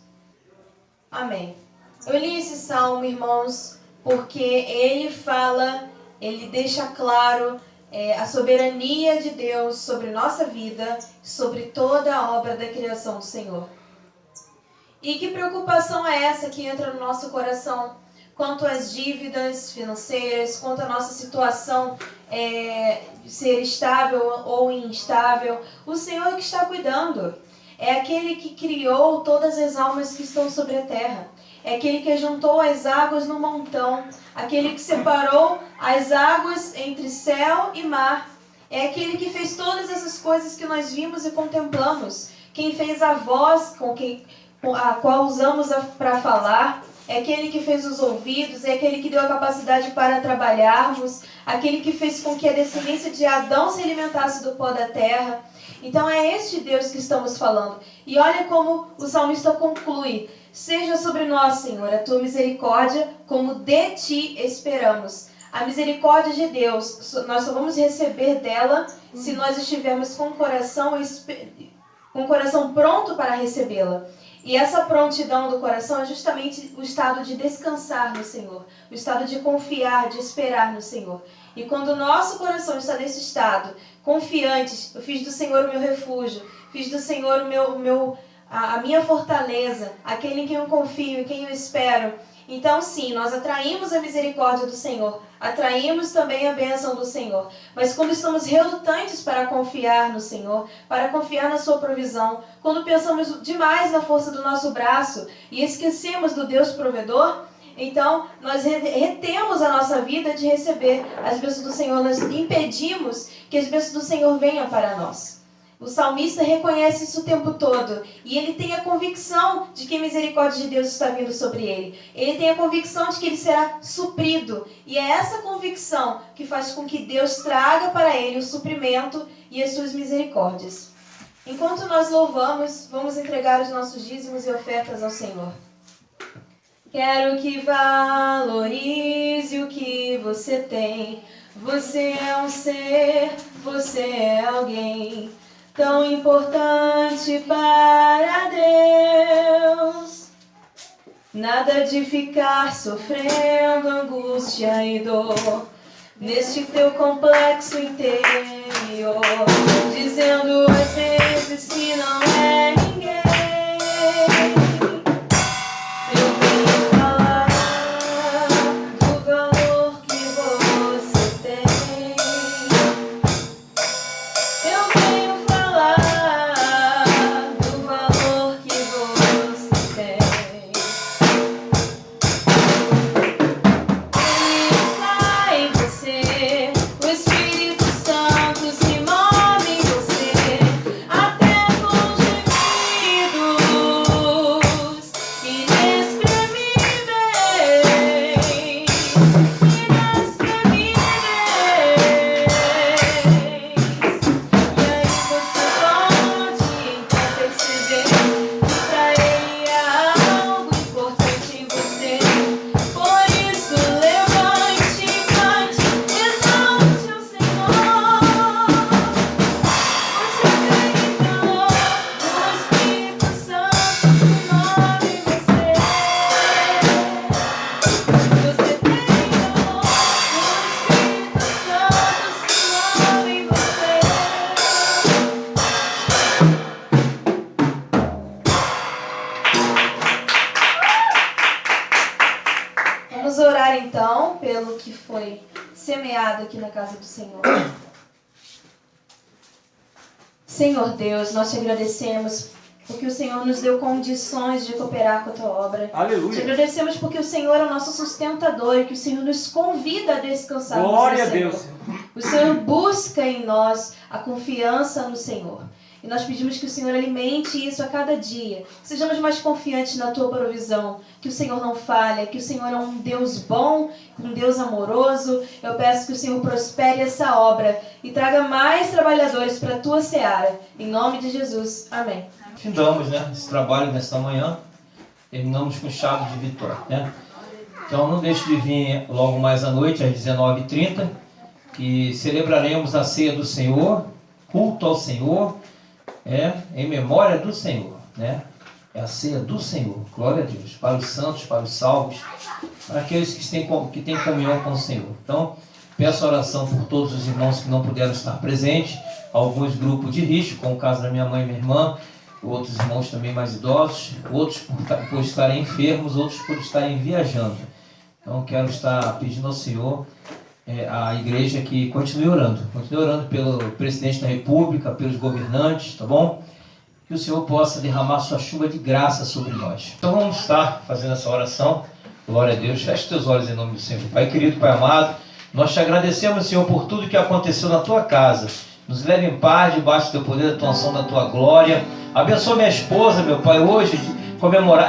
Amém. Eu li esse salmo, irmãos, porque ele deixa claro a soberania de Deus sobre nossa vida, sobre toda a obra da criação do Senhor. E que preocupação é essa que entra no nosso coração quanto às dívidas financeiras, quanto à nossa situação ser estável ou instável? O Senhor que está cuidando. É aquele que criou todas as almas que estão sobre a terra. É aquele que juntou as águas no montão. Aquele que separou as águas entre céu e mar. É aquele que fez todas essas coisas que nós vimos e contemplamos. Quem fez a voz a qual usamos para falar. É aquele que fez os ouvidos, é aquele que deu a capacidade para trabalharmos, aquele que fez com que a descendência de Adão se alimentasse do pó da terra. Então é este Deus que estamos falando. E olha como o salmista conclui: seja sobre nós, Senhor, a tua misericórdia, como de ti esperamos. A misericórdia de Deus, nós só vamos receber dela se nós estivermos com o coração pronto para recebê-la. E essa prontidão do coração é justamente o estado de descansar no Senhor, o estado de confiar, de esperar no Senhor. E quando o nosso coração está nesse estado, confiante, eu fiz do Senhor o meu refúgio, fiz do Senhor a minha fortaleza, aquele em quem eu confio, em quem eu espero. Então sim, nós atraímos a misericórdia do Senhor, atraímos também a bênção do Senhor. Mas quando estamos relutantes para confiar no Senhor, para confiar na sua provisão, quando pensamos demais na força do nosso braço e esquecemos do Deus provedor, então nós retemos a nossa vida de receber as bênçãos do Senhor, nós impedimos que as bênçãos do Senhor venham para nós. O salmista reconhece isso o tempo todo. E ele tem a convicção de que a misericórdia de Deus está vindo sobre ele. Ele tem a convicção de que ele será suprido. E é essa convicção que faz com que Deus traga para ele o suprimento e as suas misericórdias. Enquanto nós louvamos, vamos entregar os nossos dízimos e ofertas ao Senhor. Quero que valorize o que você tem. Você é um ser, você é alguém tão importante para Deus. Nada de ficar sofrendo angústia e dor neste teu complexo interior, dizendo às vezes que não é ninguém. Eu venho falar do valor que você tem. Eu venho do valor que você tem. Ele está em você, o Espírito Santo se move em você. foi semeado aqui na casa do Senhor. Senhor Deus, nós te agradecemos porque o Senhor nos deu condições de cooperar com a tua obra. Aleluia. Te agradecemos porque o Senhor é o nosso sustentador e que o Senhor nos convida a descansar Glória a no Senhor. Deus. O Senhor busca em nós a confiança no Senhor. E nós pedimos que o Senhor alimente isso a cada dia. Sejamos mais confiantes na tua provisão. Que o Senhor não falha, que o Senhor é um Deus bom, um Deus amoroso. Eu peço que o Senhor prospere essa obra e traga mais trabalhadores para a tua seara. Em nome de Jesus. Amém. Findamos, né, esse trabalho nesta manhã. Terminamos com chave de vitória, né? Então não deixe de vir logo mais à noite, às 19h30, que celebraremos a ceia do Senhor, culto ao Senhor, em memória do Senhor, né? É a ceia do Senhor, glória a Deus, para os santos, para os salvos, para aqueles que têm comunhão com o Senhor. Então, peço oração por todos os irmãos que não puderam estar presentes, alguns grupos de risco, como o caso da minha mãe e minha irmã, outros irmãos também mais idosos, outros por estarem enfermos, outros por estarem viajando. Então, quero estar pedindo ao Senhor, a igreja, que continue orando pelo presidente da República, pelos governantes, tá bom? Que o Senhor possa derramar sua chuva de graça sobre nós. Então vamos estar fazendo essa oração. Glória a Deus. Feche teus olhos em nome do Senhor. Pai querido, Pai amado, nós te agradecemos, Senhor, por tudo que aconteceu na tua casa. Nos leve em paz debaixo do teu poder, da tua unção, da tua glória. Abençoa minha esposa, meu Pai. Hoje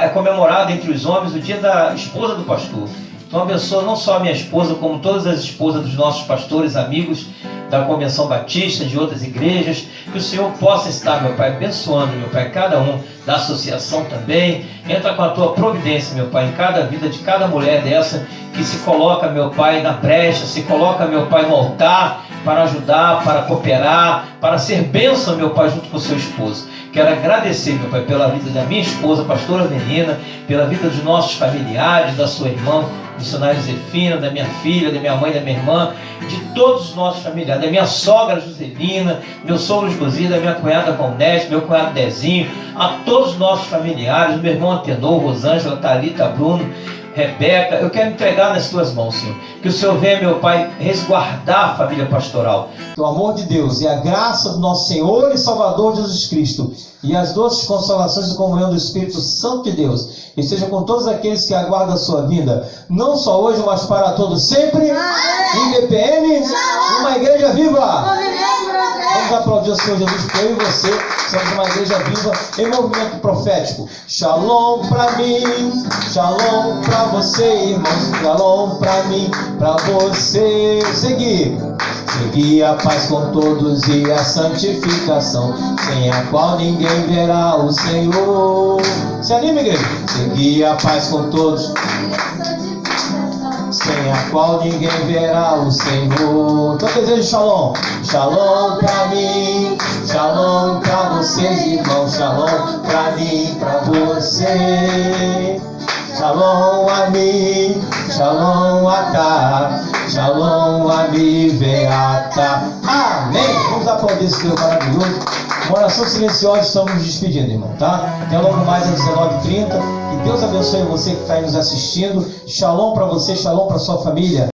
é comemorado entre os homens o dia da esposa do pastor. Então abençoa não só a minha esposa, como todas as esposas dos nossos pastores, amigos da Convenção Batista, de outras igrejas. Que o Senhor possa estar, meu Pai, abençoando, meu Pai, cada um da associação também. Entra com a tua providência, meu Pai, em cada vida de cada mulher dessa que se coloca, meu Pai, na brecha, se coloca, meu Pai, no altar para ajudar, para cooperar, para ser bênção, meu Pai, junto com o seu esposo. Quero agradecer, meu Pai, pela vida da minha esposa, pastora Menina, pela vida dos nossos familiares, da sua irmã, missionária Zefina, da minha filha, da minha mãe, da minha irmã, de todos os nossos familiares, da minha sogra Joselina, meu sogro José, da minha cunhada Valnete, meu cunhado Dezinho, a todos os nossos familiares, meu irmão Antenor, Rosângela, Thalita, Bruno, Rebeca. Eu quero entregar nas tuas mãos, Senhor. Que o Senhor venha, meu Pai, resguardar a família pastoral. Que o amor de Deus e a graça do nosso Senhor e Salvador Jesus Cristo e as doces consolações e comunhão do Espírito Santo de Deus esteja com todos aqueles que aguardam a sua vinda, não só hoje, mas para todos sempre. IBPM, uma igreja viva. Vamos aplaudir o Senhor Jesus, porque eu e você somos uma igreja viva em movimento profético. Shalom para mim, shalom para você, irmãos, shalom para mim, para você. Segui a paz com todos e a santificação, sem a qual ninguém verá o Senhor. Se anima, igreja. Segui a paz com todos, sem a qual ninguém verá o Senhor. Então desejo shalom. Shalom pra mim, shalom pra vocês, irmãos. Shalom pra mim, pra você. Shalom a mim, shalom a tá, shalom a mi veata. Amém. Vamos aplaudir esse Deus maravilhoso. Uma oração silenciosa, estamos nos despedindo, irmão, tá? Até logo mais às 19h30. Que Deus abençoe você que está aí nos assistindo. Shalom para você, shalom para sua família.